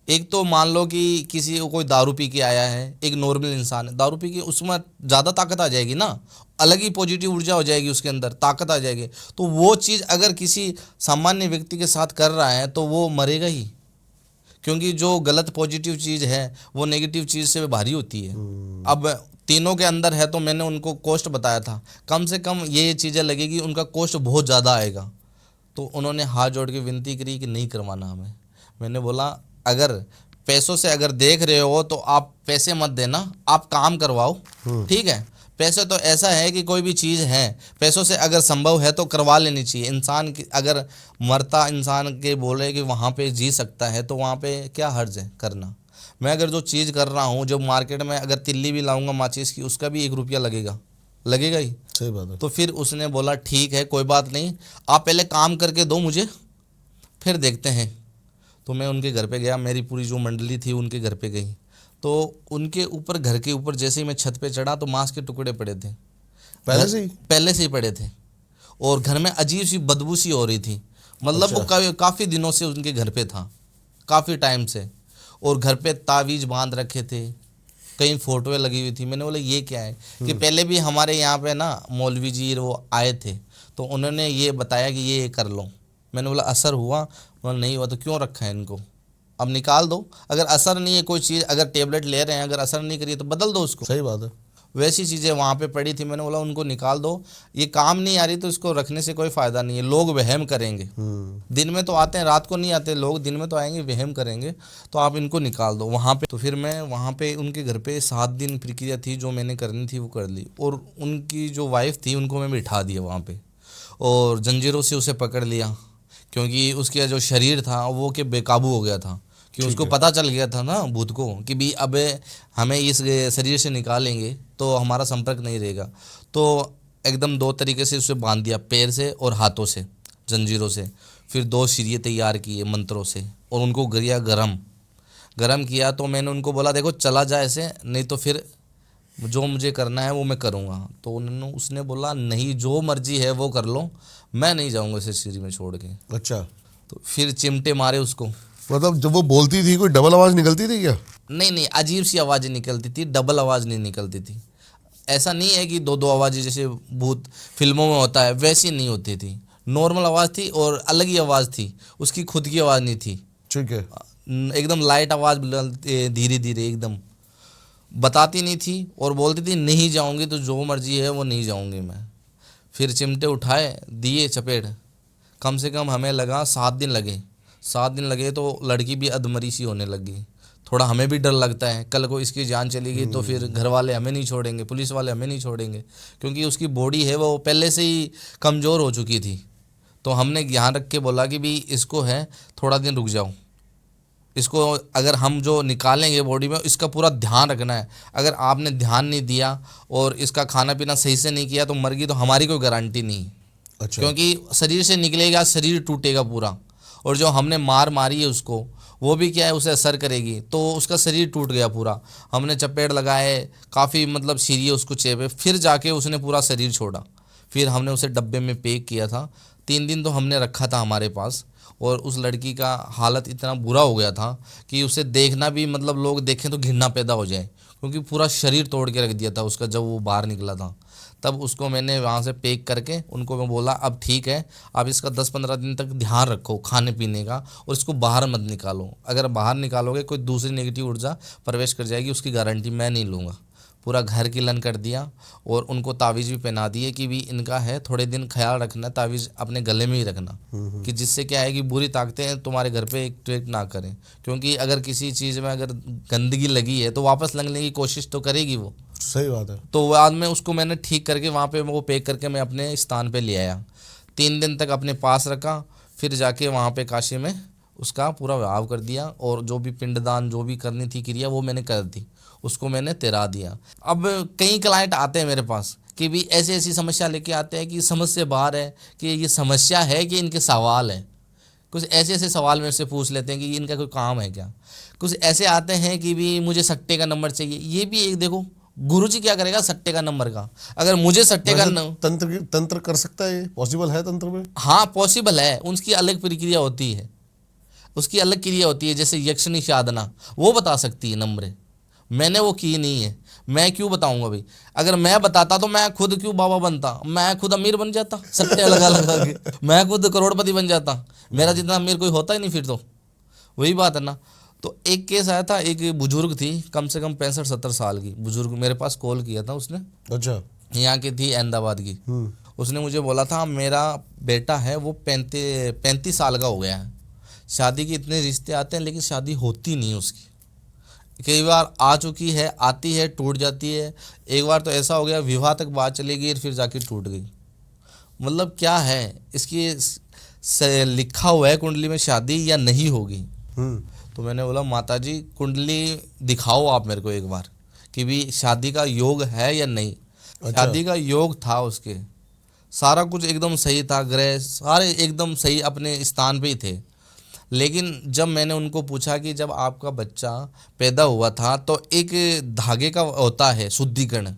एक तो मान लो कि किसी को कोई दारू पी के आया है, एक नॉर्मल इंसान है, दारू पी के उसमें ज़्यादा ताकत आ जाएगी ना, अलग ही पॉजिटिव ऊर्जा हो जाएगी, उसके अंदर ताकत आ जाएगी। तो वो चीज़ अगर किसी सामान्य व्यक्ति के साथ कर रहा है तो वो मरेगा ही, क्योंकि जो गलत पॉजिटिव चीज़ है वो नेगेटिव चीज़ से भारी होती है। अब तीनों के अंदर है तो मैंने उनको कॉस्ट बताया था, कम से कम ये चीज़ें लगेगी, उनका कॉस्ट बहुत ज़्यादा आएगा। तो उन्होंने हाथ जोड़ के विनती करी कि नहीं करवाना हमें। मैंने बोला अगर पैसों से अगर देख रहे हो तो आप पैसे मत देना, आप काम करवाओ, ठीक है? पैसे तो ऐसा है कि कोई भी चीज़ है, पैसों से अगर संभव है तो करवा लेनी चाहिए। इंसान की अगर मरता इंसान के बोले कि वहाँ पे जी सकता है तो वहाँ पे क्या हर्ज है करना। मैं अगर जो चीज़ कर रहा हूँ, जो मार्केट में अगर तिल्ली भी लाऊंगा माचिस की, उसका भी 1 रुपया लगेगा, लगेगा ही। सही बात है। तो फिर उसने बोला ठीक है कोई बात नहीं, आप पहले काम करके दो मुझे, फिर देखते हैं। तो मैं उनके घर पे गया, मेरी पूरी जो मंडली थी उनके घर पे गई। तो उनके ऊपर, घर के ऊपर जैसे ही मैं छत पे चढ़ा तो मांस के टुकड़े पड़े थे, पहले से ही पड़े थे। और घर में अजीब सी बदबू सी हो रही थी, मतलब वो काफ़ी दिनों से उनके घर पे था, काफ़ी टाइम से। और घर पे तावीज़ बांध रखे थे, कई फोटोएं लगी हुई थी। मैंने बोला ये क्या है? कि पहले भी हमारे यहाँ पे ना मौलवी जी वो आए थे तो उन्होंने ये बताया कि ये कर लो। मैंने बोला असर हुआ? बोला नहीं हुआ। तो क्यों रखा है इनको, अब निकाल दो। अगर असर नहीं है कोई चीज़, अगर टेबलेट ले रहे हैं अगर असर नहीं करी तो बदल दो उसको। सही बात है। वैसी चीज़ें वहाँ पे पड़ी थी। मैंने बोला उनको निकाल दो, ये काम नहीं आ रही तो इसको रखने से कोई फ़ायदा नहीं है, लोग वहम करेंगे। दिन में तो आते हैं, रात को नहीं आते लोग, दिन में तो आएंगे, वहम करेंगे, तो आप इनको निकाल दो वहाँ पे। तो फिर मैं वहाँ पे उनके घर पे 7 दिन प्रक्रिया थी, जो मैंने करनी थी वो कर ली। और उनकी जो वाइफ थी उनको मैं बिठा दिया वहाँ पे और जंजीरों से उसे पकड़ लिया, क्योंकि उसका जो शरीर था वो के बेकाबू हो गया था, कि उसको पता चल गया था ना भूत को कि भी अब हमें इस शरीर से निकालेंगे तो हमारा संपर्क नहीं रहेगा। तो एकदम 2 तरीके से उसे बांध दिया, पैर से और हाथों से जंजीरों से। फिर 2 सिरिये तैयार किए मंत्रों से और उनको गरिया गरम किया। तो मैंने उनको बोला देखो चला जाए ऐसे, नहीं तो फिर जो मुझे करना है वो मैं करूँगा। तो उसने बोला नहीं, जो मर्जी है वो कर लो, मैं नहीं जाऊँगा इसे सिरी में छोड़ के। अच्छा। तो फिर चिमटे मारे उसको। मतलब जब वो बोलती थी कोई डबल आवाज़ निकलती थी क्या? नहीं, अजीब सी आवाज़ें निकलती थी, डबल आवाज़ नहीं निकलती थी। ऐसा नहीं है कि 2 आवाज़ें जैसे भूत फिल्मों में होता है वैसी नहीं होती थी, नॉर्मल आवाज़ थी और अलग ही आवाज़ थी, उसकी खुद की आवाज़ नहीं थी। ठीक है। एकदम लाइट आवाज़, धीरे धीरे एकदम बताती नहीं थी और बोलती थी नहीं जाऊंगी तो जो मर्जी है वो नहीं जाऊंगी मैं। फिर चिमटे उठाए, दिए चपेट, कम से कम हमें लगा 7 दिन लगे। 7 दिन लगे तो लड़की भी अधमरी सी होने लगी। थोड़ा हमें भी डर लगता है, कल को इसकी जान चली गई तो फिर घर वाले हमें नहीं छोड़ेंगे, पुलिस वाले हमें नहीं छोड़ेंगे, क्योंकि उसकी बॉडी है वो पहले से ही कमज़ोर हो चुकी थी। तो हमने ध्यान रख के बोला कि भी इसको है थोड़ा दिन रुक जाओ, इसको अगर हम जो निकालेंगे बॉडी में इसका पूरा ध्यान रखना है। अगर आपने ध्यान नहीं दिया और इसका खाना पीना सही से नहीं किया तो मर गई तो हमारी कोई गारंटी नहीं। अच्छा। क्योंकि शरीर से निकलेगा, शरीर टूटेगा पूरा। और जो हमने मारी है उसको, वो भी क्या है उसे असर करेगी, तो उसका शरीर टूट गया पूरा। हमने चपेट लगाए, काफ़ी मतलब सीरिये उसको चेपे, फिर जाके उसने पूरा शरीर छोड़ा। फिर हमने उसे डब्बे में पैक किया था। 3 दिन तो हमने रखा था हमारे पास, और उस लड़की का हालत इतना बुरा हो गया था कि उसे देखना भी मतलब लोग देखें तो घृणा पैदा हो जाए, क्योंकि पूरा शरीर तोड़ के रख दिया था उसका जब वो बाहर निकला था। तब उसको मैंने वहाँ से पैक करके उनको मैं बोला अब ठीक है, अब इसका 10-15 दिन तक ध्यान रखो खाने पीने का, और इसको बाहर मत निकालो। अगर बाहर निकालोगे कोई दूसरी नेगेटिव ऊर्जा प्रवेश कर जाएगी, उसकी गारंटी मैं नहीं लूँगा। पूरा घर किलन कर दिया, और उनको तावीज़ भी पहना दिए कि भी इनका है थोड़े दिन ख्याल रखना, तावीज़ अपने गले में ही रखना, कि जिससे क्या है कि बुरी ताकतें तुम्हारे घर पे एक्टिवेट ना करें। क्योंकि अगर किसी चीज़ में अगर गंदगी लगी है तो वापस लगने की कोशिश तो करेगी वो। सही बात है। तो बाद में उसको मैंने ठीक करके वहाँ पे वो पैक करके मैं अपने स्थान पे ले आया। 3 दिन तक अपने पास रखा, फिर जाके वहाँ पे काशी में उसका पूरा व्यवहार कर दिया, और जो भी पिंडदान जो भी करनी थी क्रिया वो मैंने कर दी, उसको मैंने तेरा दिया। अब कई क्लाइंट आते हैं मेरे पास कि भी ऐसी ऐसी समस्या लेके आते हैं कि समझ से बाहर है, कि ये समस्या है कि इनके सवाल है। कुछ ऐसे ऐसे सवाल मेरे से पूछ लेते हैं कि इनका कोई काम है क्या। कुछ ऐसे आते हैं कि भी मुझे सट्टे का नंबर चाहिए। ये भी एक देखो, गुरुजी क्या करेगा सट्टे का नंबर का, अगर मुझे सट्टे का तंत्र कर सकता है, ये पॉसिबल है तंत्र में? हाँ पॉसिबल है, उसकी अलग प्रक्रिया होती है, उसकी अलग क्रिया होती है। जैसे यक्षिणी साधना वो बता सकती है नंबर, मैंने वो की नहीं है, मैं क्यों बताऊंगा भाई। अगर मैं बताता तो मैं खुद क्यों बाबा बनता, मैं खुद अमीर बन जाता सट्टे लगा लगा के, मैं खुद करोड़पति बन जाता। मेरा जितना अमीर कोई होता ही नहीं फिर तो, वही बात है ना। तो एक केस आया था, एक बुजुर्ग थी कम से कम 65-70 साल की बुजुर्ग, मेरे पास कॉल किया था उसने। अच्छा। यहाँ की थी अहमदाबाद की। उसने मुझे बोला था मेरा बेटा है वो 35 साल का हो गया है, शादी के इतने रिश्ते आते हैं लेकिन शादी होती नहीं उसकी। कई बार आ चुकी है, आती है, टूट जाती है। एक बार तो ऐसा हो गया विवाह तक बात चली गई, फिर जाके टूट गई। मतलब क्या है इसकी लिखा हुआ है कुंडली में शादी या नहीं होगी। तो मैंने बोला माता जी कुंडली दिखाओ आप मेरे को एक बार, कि भी शादी का योग है या नहीं। अच्छा। शादी का योग था उसके, सारा कुछ एकदम सही था, ग्रह सारे एकदम सही अपने स्थान पे ही थे। लेकिन जब मैंने उनको पूछा कि जब आपका बच्चा पैदा हुआ था तो एक धागे का होता है शुद्धिकरण,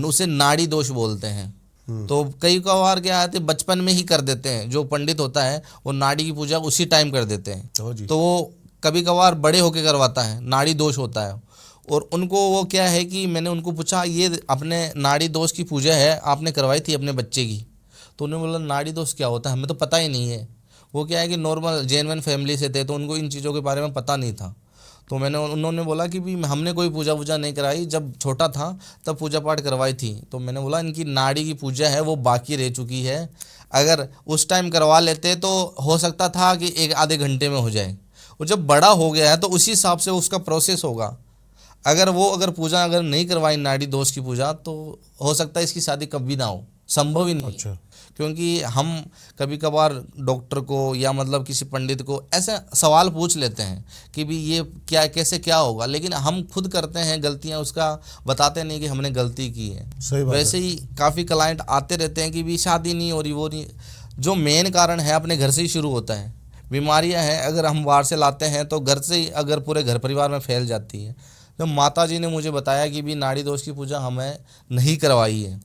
उसे नाड़ी दोष बोलते हैं। तो कई बार क्या आते बचपन में ही कर देते हैं, जो पंडित होता है वो नाड़ी की पूजा उसी टाइम कर देते हैं, तो वो कभी कभार बड़े होके करवाता है, नाड़ी दोष होता है। और उनको वो क्या है कि मैंने उनको पूछा ये अपने नाड़ी दोष की पूजा है आपने करवाई थी अपने बच्चे की, तो उन्होंने बोला नाड़ी दोष क्या होता है हमें तो पता ही नहीं है। वो क्या है कि नॉर्मल जेन्युइन फैमिली से थे तो उनको इन चीज़ों के बारे में पता नहीं था। तो उन्होंने बोला कि भी हमने कोई पूजा वूजा नहीं कराई, जब छोटा था तब पूजा पाठ करवाई थी। तो मैंने बोला इनकी नाड़ी की पूजा है वो बाकी रह चुकी है, अगर उस टाइम करवा लेते तो हो सकता था कि 1-आधे घंटे में हो जाए, और जब बड़ा हो गया है तो उसी हिसाब से उसका प्रोसेस होगा। अगर पूजा अगर नहीं करवाई नाड़ी दोष की पूजा तो हो सकता है इसकी शादी कभी ना हो, संभव ही नहीं। अच्छा। क्योंकि हम कभी कभार डॉक्टर को या मतलब किसी पंडित को ऐसे सवाल पूछ लेते हैं कि भी ये क्या कैसे क्या होगा, लेकिन हम खुद करते हैं गलतियां, उसका बताते नहीं कि हमने गलती की है। सही बात वैसे ही काफ़ी क्लाइंट आते रहते हैं कि भी शादी नहीं हो रही, वो नहीं। जो मेन कारण है अपने घर से ही शुरू होता है। बीमारियां हैं अगर हम बाहर से लाते हैं तो घर से ही अगर पूरे घर परिवार में फैल जाती है। जब माता जी ने मुझे बताया कि भी नाड़ी दोष की पूजा हमें नहीं करवाई है,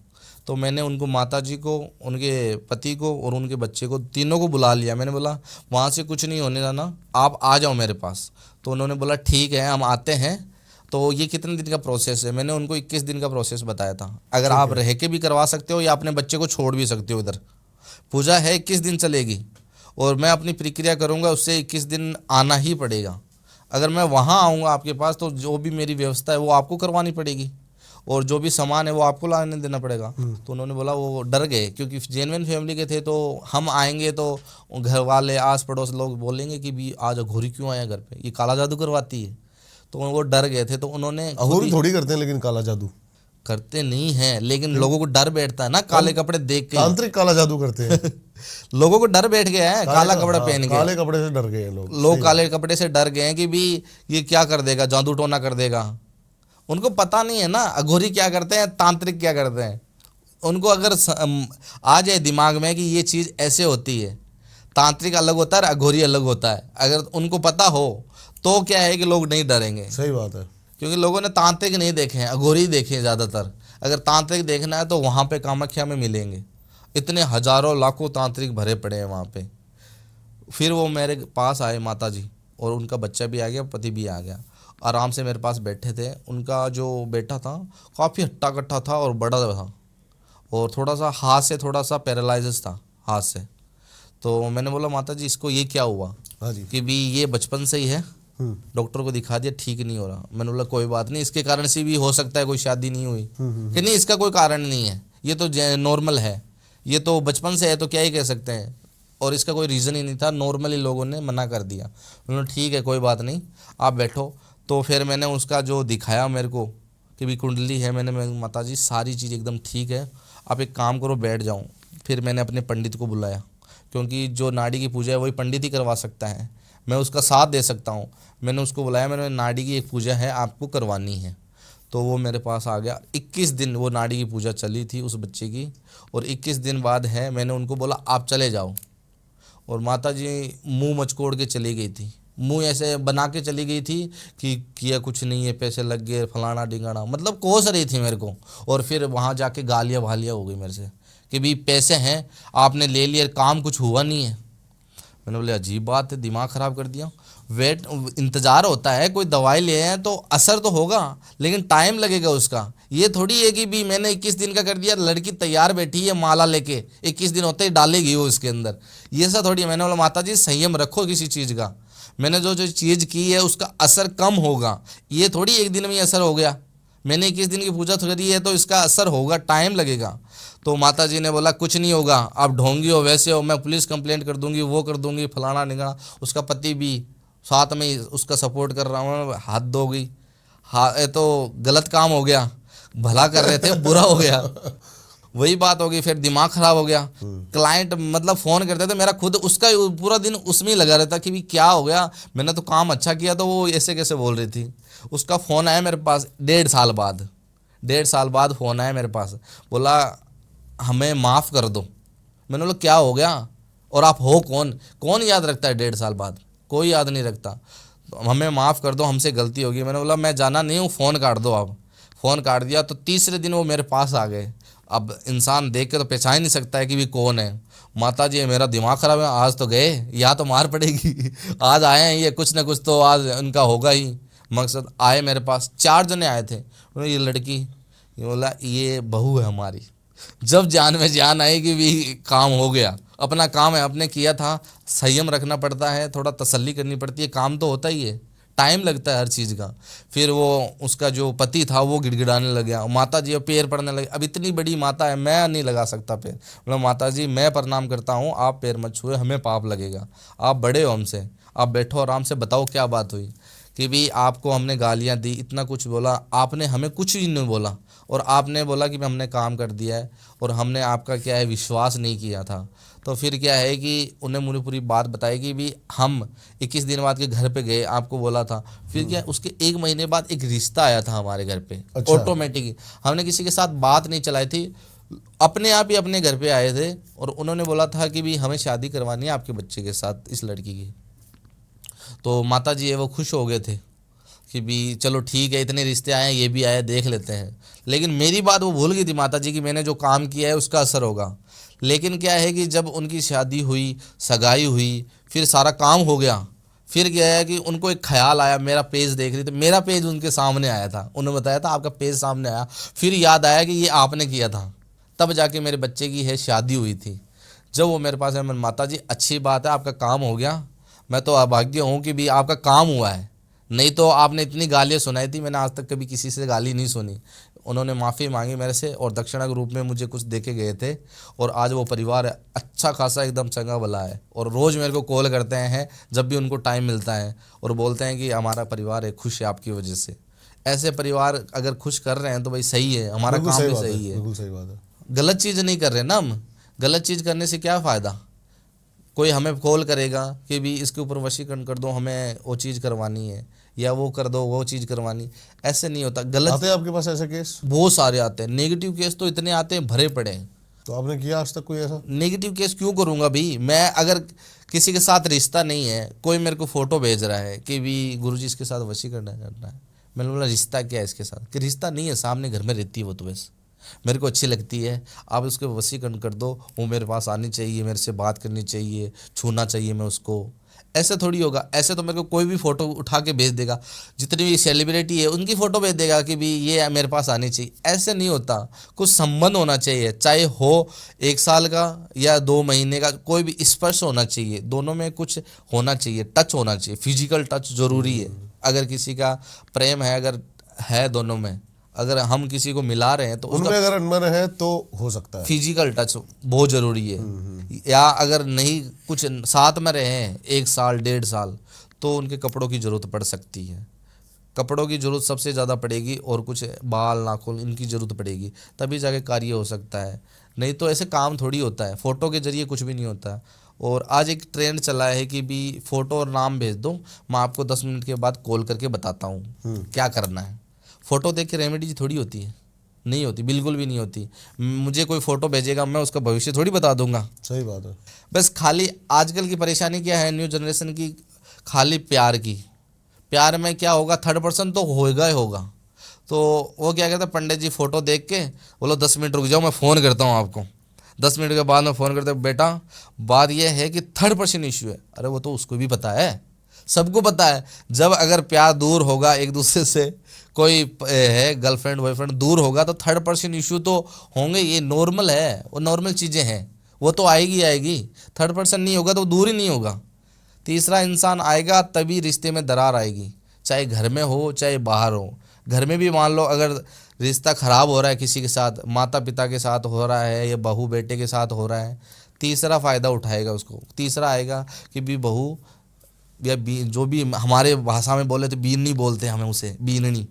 तो मैंने उनको माता जी को, उनके पति को और उनके बच्चे को, तीनों को बुला लिया। मैंने बोला वहाँ से कुछ नहीं होने जाना, आप आ जाओ मेरे पास। तो उन्होंने बोला ठीक है हम आते हैं। तो ये कितने दिन का प्रोसेस है, मैंने उनको 21 दिन का प्रोसेस बताया था। अगर आप रह के भी करवा सकते हो या अपने बच्चे को छोड़ भी सकते हो इधर। पूजा है 21 दिन चलेगी, और मैं अपनी प्रक्रिया करूँगा, उससे 21 दिन आना ही पड़ेगा। अगर मैं वहाँ आऊँगा आपके पास तो जो भी मेरी व्यवस्था है वो आपको करवानी पड़ेगी, और जो भी सामान है वो आपको लाने देना पड़ेगा। तो उन्होंने बोला, वो डर गए क्योंकि जेन्युइन फैमिली के थे, तो हम आएंगे तो घर वाले आस पड़ोस लोग बोलेंगे कि भी आज अघोरी क्यों आया घर पे, ये काला जादू करवाती है। तो वो डर गए थे। तो उन्होंने अघोरी थोड़ी करते हैं, लेकिन काला जादू करते नहीं हैं, लेकिन लोगों को डर बैठता है ना काले कपड़े देख के। तांत्रिक काला जादू करते हैं। लोगों को डर बैठ गया है काला कपड़ा पहन के। काले कपड़े से डर गए हैं लोग काले कपड़े से डर गए हैं कि भी ये क्या कर देगा, जादू टोना कर देगा। उनको पता नहीं है ना अघोरी क्या करते हैं, तांत्रिक क्या करते हैं। उनको अगर आ जाए दिमाग में कि ये चीज़ ऐसे होती है, तांत्रिक अलग होता है और अघोरी अलग होता है। अगर उनको पता हो तो क्या है कि लोग नहीं डरेंगे, सही बात है। क्योंकि लोगों ने तांत्रिक नहीं देखे हैं, अघोरी देखे हैं ज़्यादातर। अगर तांत्रिक देखना है तो वहाँ पे कामाख्या में मिलेंगे, इतने हजारों लाखों तांत्रिक भरे पड़े हैं वहाँ पे। फिर वो मेरे पास आए माता जी, और उनका बच्चा भी आ गया, पति भी आ गया, आराम से मेरे पास बैठे थे। उनका जो बेटा था काफ़ी हट्टा कट्टा था और बड़ा था, और थोड़ा सा हाथ से थोड़ा सा पैरालाइजिस था हाथ से। तो मैंने बोला माता जी इसको ये क्या हुआ? हाँ जी। कि भी ये बचपन से ही है, डॉक्टर को दिखा दिया, ठीक नहीं हो रहा। मैंने बोला कोई बात नहीं, इसके कारण से भी हो सकता है कोई शादी नहीं हुई। कि नहीं, इसका कोई कारण नहीं है, ये तो नॉर्मल है, ये तो बचपन से है, तो क्या ही कह सकते हैं। और इसका कोई रीज़न ही नहीं था, नॉर्मली लोगों ने मना कर दिया। मैंने बोला ठीक है कोई बात नहीं, आप बैठो। तो फिर मैंने उसका जो दिखाया मेरे को कि भी कुंडली है, मैंने माता जी सारी चीज़ एकदम ठीक है, आप एक काम करो बैठ जाओ। फिर मैंने अपने पंडित को बुलाया, क्योंकि जो नाड़ी की पूजा है वही पंडित ही करवा सकता है, मैं उसका साथ दे सकता हूँ। मैंने उसको बुलाया, मैंने नाड़ी की एक पूजा है आपको करवानी है। तो वो मेरे पास आ गया। 21 दिन वो नाड़ी की पूजा चली थी उस बच्चे की, और 21 दिन बाद है मैंने उनको बोला आप चले जाओ। और माता जी मुँह मचकोड़ के चली गई थी, मुँह ऐसे बना के चली गई थी कि किया कुछ नहीं है, पैसे लग गए, फलाना ढिंगाना, मतलब कोस रही थी मेरे को। और फिर वहाँ जाके गालियाँ भालियाँ हो गई मेरे से कि भी पैसे हैं आपने ले लिए, काम कुछ हुआ नहीं है। मैंने बोले अजीब बात है, दिमाग ख़राब कर दिया। वेट इंतज़ार होता है, कोई दवाई ले हैं तो असर तो होगा, लेकिन टाइम लगेगा उसका। ये थोड़ी है कि भी मैंने 21 दिन का कर दिया, लड़की तैयार बैठी है माला लेके, 21 दिन होते ही डालेगी वो इसके अंदर, ये सब थोड़ी है। मैंने बोला माता जी संयम रखो किसी चीज़ का, मैंने जो जो चीज़ की है उसका असर कम होगा, ये थोड़ी एक दिन में ही असर हो गया। मैंने 21 दिन की पूजा करी है तो इसका असर होगा, टाइम लगेगा। तो माता जी ने बोला कुछ नहीं होगा, आप ढोंगी हो, वैसे हो, मैं पुलिस कंप्लेंट कर दूंगी, वो कर दूंगी, फलाना निगाना। उसका पति भी साथ में ही उसका सपोर्ट कर रहा हूँ, हाथ धोगी। हाँ ये तो गलत काम हो गया, भला कर रहे थे बुरा हो गया, वही बात होगी। फिर दिमाग ख़राब हो गया। क्लाइंट मतलब फ़ोन करते थे, मेरा खुद उसका पूरा दिन उसमें ही लगा रहता कि भी क्या हो गया, मैंने तो काम अच्छा किया, तो वो ऐसे कैसे बोल रही थी। उसका फ़ोन आया मेरे पास 1.5 साल बाद फ़ोन आया मेरे पास, बोला हमें माफ़ कर दो। मैंने बोला क्या हो गया, और आप हो कौन याद रखता है 1.5 साल बाद, कोई याद नहीं रखता। तो हमें माफ़ कर दो, हमसे गलती होगी। मैंने बोला मैं जाना नहीं हूँ, फ़ोन काट दो आप। फ़ोन काट दिया। तो तीसरे दिन वो मेरे पास आ गए। अब इंसान देख के तो पहचान नहीं सकता है कि भी कौन है। माता जी मेरा दिमाग ख़राब है, आज तो गए, या तो मार पड़ेगी आज आए हैं ये, कुछ ना कुछ तो आज उनका होगा ही मकसद। आए मेरे पास 4 जने आए थे। उन्होंने ये लड़की, ये बोला ये बहू है हमारी। जब जान में जान आएगी भी काम हो गया, अपना काम है, अपने किया था। संयम रखना पड़ता है, थोड़ा तसल्ली करनी पड़ती है, काम तो होता ही है, टाइम लगता है हर चीज़ का। फिर वो उसका जो पति था वो गिड़गिड़ाने लग गया, माता जी पैर पड़ने लगे। अब इतनी बड़ी माता है, मैं नहीं लगा सकता पैर। बोला माता जी मैं प्रणाम करता हूँ, आप पैर मत छुए, हमें पाप लगेगा, आप बड़े हो हमसे, आप बैठो आराम से, बताओ क्या बात हुई। कि भी आपको हमने गालियाँ दी, इतना कुछ बोला, आपने हमें कुछ ही नहीं बोला, और आपने बोला कि हमने काम कर दिया है, और हमने आपका क्या है विश्वास नहीं किया था। तो फिर क्या है कि उन्हें मुझे पूरी बात बताई कि भी हम 21 दिन बाद के घर पे गए, आपको बोला था। फिर क्या उसके 1 महीने बाद एक रिश्ता आया था हमारे घर पे, अच्छा। ऑटोमेटिक। हमने किसी के साथ बात नहीं चलाई थी, अपने आप ही अपने घर पे आए थे, और उन्होंने बोला था कि भी हमें शादी करवानी है आपके बच्चे के साथ, इस लड़की की। तो माता जी वो खुश हो गए थे कि भी चलो ठीक है, इतने रिश्ते आए हैं, ये भी आया, देख लेते हैं। लेकिन मेरी बात वो भूल गई थी माता जी कि मैंने जो काम किया है उसका असर होगा। लेकिन क्या है कि जब उनकी शादी हुई, सगाई हुई, फिर सारा काम हो गया, फिर क्या है कि उनको एक ख्याल आया, मेरा पेज देख रही थी, मेरा पेज उनके सामने आया था, उन्होंने बताया था आपका पेज सामने आया। फिर याद आया कि ये आपने किया था, तब जाके मेरे बच्चे की है शादी हुई थी। जब वो मेरे पास है, मैं माता जी अच्छी बात है आपका काम हो गया, मैं तो अभाग्य हूँ कि भी आपका काम हुआ है, नहीं तो आपने इतनी गालियाँ सुनाई थी, मैंने आज तक कभी किसी से गाली नहीं सुनी। उन्होंने माफ़ी मांगी मेरे से, और दक्षिणा के रूप में मुझे कुछ दे के गए थे। और आज वो परिवार अच्छा खासा एकदम चंगा भला है, और रोज़ मेरे को कॉल करते हैं जब भी उनको टाइम मिलता है, और बोलते हैं कि हमारा परिवार है खुश है आपकी वजह से। ऐसे परिवार अगर खुश कर रहे हैं तो भाई सही है, हमारा काम भी सही है। बिल्कुल सही बात है। गलत चीज़ नहीं कर रहे ना हम, गलत चीज़ करने से क्या फ़ायदा। कोई हमें कॉल करेगा कि भी इसके ऊपर वशीकरण कर दो, हमें वो चीज़ करवानी है, या वो कर दो, वो चीज़ करवानी, ऐसे नहीं होता। गलत आते हैं आपके पास ऐसे केस? बहुत सारे आते हैं, नेगेटिव केस तो इतने आते हैं, भरे पड़े हैं। तो आपने किया आज तक कोई ऐसा? नेगेटिव केस क्यों करूँगा भाई? मैं अगर किसी के साथ रिश्ता नहीं है, कोई मेरे को फ़ोटो भेज रहा है कि भी गुरुजी इसके साथ वशीकरण करना है, मैंने बोला रिश्ता क्या है इसके साथ? कि रिश्ता नहीं है, सामने घर में रहती है वो, तो बस मेरे को अच्छी लगती है, आप उसको वशीकरण कर दो, वो मेरे पास आनी चाहिए, मेरे से बात करनी चाहिए, छूना चाहिए मैं उसको। ऐसे थोड़ी होगा। ऐसे तो मेरे को कोई भी फ़ोटो उठा के भेज देगा, जितनी भी सेलिब्रिटी है उनकी फ़ोटो भेज देगा कि भी ये मेरे पास आनी चाहिए। ऐसे नहीं होता, कुछ संबंध होना चाहिए, चाहे हो 1 साल का या 2 महीने का, कोई भी स्पर्श होना चाहिए, दोनों में कुछ होना चाहिए, टच होना चाहिए, फिजिकल टच ज़रूरी है। अगर किसी का प्रेम है, अगर है दोनों में, अगर हम किसी को मिला रहे हैं तो उनमें अगर अनबन है तो हो सकता है। फिजिकल टच बहुत ज़रूरी है। या अगर नहीं कुछ साथ में रहे हैं 1 साल 1.5 साल, तो उनके कपड़ों की ज़रूरत पड़ सकती है। कपड़ों की ज़रूरत सबसे ज़्यादा पड़ेगी, और कुछ बाल नाखून इनकी ज़रूरत पड़ेगी, तभी जाके कार्य हो सकता है। नहीं तो ऐसे काम थोड़ी होता है, फ़ोटो के ज़रिए कुछ भी नहीं होता। और आज एक ट्रेंड चला है कि भी फ़ोटो और नाम भेज दो, मैं आपको 10 मिनट के बाद कॉल करके बताता हूँ क्या करना है। फ़ोटो देख के रेमेडी थोड़ी होती है, नहीं होती, बिल्कुल भी नहीं होती। मुझे कोई फ़ोटो भेजेगा, मैं उसका भविष्य थोड़ी बता दूंगा। सही बात है। बस खाली आजकल की परेशानी क्या है न्यू जनरेशन की, खाली प्यार की। प्यार में क्या होगा, 3rd पर्सन तो होगा ही होगा। तो वो क्या कहते हैं, पंडित जी फ़ोटो देख के बोलो 10 मिनट रुक जाओ, मैं फ़ोन करता हूँ आपको। 10 मिनट के बाद में फ़ोन करते, बेटा बात यह है कि 3rd पर्सन इशू है। अरे वो तो उसको भी पता है, सबको पता है। जब अगर प्यार दूर होगा एक दूसरे से, कोई है गर्लफ्रेंड बॉयफ्रेंड दूर होगा, तो 3rd पर्सन इशू तो होंगे, ये नॉर्मल है, वो नॉर्मल चीज़ें हैं, वो तो आएगी आएगी। 3rd पर्सन नहीं होगा तो दूर ही नहीं होगा। तीसरा इंसान आएगा तभी रिश्ते में दरार आएगी, चाहे घर में हो चाहे बाहर हो। घर में भी मान लो अगर रिश्ता ख़राब हो रहा है किसी के साथ, माता पिता के साथ हो रहा है या बहू बेटे के साथ हो रहा है, तीसरा फ़ायदा उठाएगा उसको। तीसरा आएगा कि भी बहू या जो भी हमारे भाषा में बोले तो बीननी बोलते हैं हमें, उसे बीननी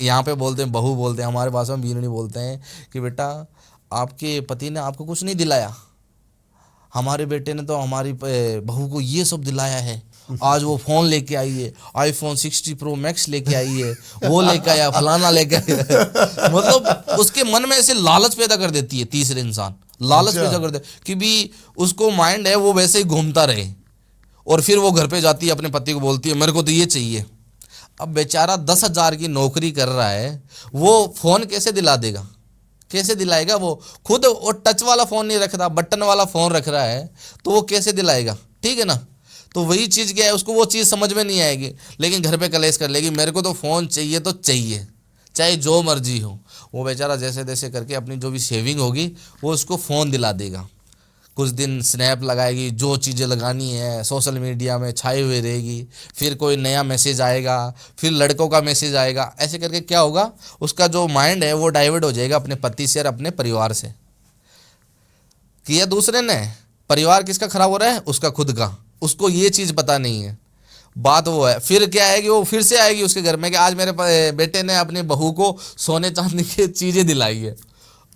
यहाँ पे बोलते हैं, बहू बोलते हैं, हमारे भाषा में बीननी बोलते हैं, कि बेटा आपके पति ने आपको कुछ नहीं दिलाया, हमारे बेटे ने तो हमारी बहू को ये सब दिलाया है। आज वो फ़ोन लेके आई है, iPhone 60 Pro Max लेके आई है, वो लेके आया, फलाना लेके आया। मतलब उसके मन में ऐसे लालच पैदा कर देती है, तीसरे इंसान लालच पैदा कर दे कि भी उसको माइंड है वो वैसे ही घूमता रहे। और फिर वो घर पे जाती है, अपने पति को बोलती है मेरे को तो ये चाहिए। अब बेचारा 10,000 की नौकरी कर रहा है, वो फ़ोन कैसे दिला देगा, कैसे दिलाएगा? वो खुद वो टच वाला फ़ोन नहीं रख रहा, बटन वाला फ़ोन रख रहा है, तो वो कैसे दिलाएगा? ठीक है ना। तो वही चीज़ क्या है, उसको वो चीज़ समझ में नहीं आएगी, लेकिन घर पे कलेश कर लेगी, मेरे को तो फ़ोन चाहिए तो चाहिए, चाहे जो मर्जी हो। वो बेचारा जैसे तैसे करके अपनी जो भी सेविंग होगी वो उसको फ़ोन दिला देगा। कुछ दिन स्नैप लगाएगी, जो चीज़ें लगानी है सोशल मीडिया में छाई हुई रहेगी, फिर कोई नया मैसेज आएगा, फिर लड़कों का मैसेज आएगा। ऐसे करके क्या होगा, उसका जो माइंड है वो डाइवर्ट हो जाएगा अपने पति से और अपने परिवार से। किया दूसरे ने, परिवार किसका खराब हो रहा है, उसका खुद का, उसको ये चीज़ पता नहीं है। बात वो है, फिर क्या है कि वो फिर से आएगी उसके घर में कि आज मेरे बेटे ने अपनी बहू को सोने चांदी की चीज़ें दिलाई है।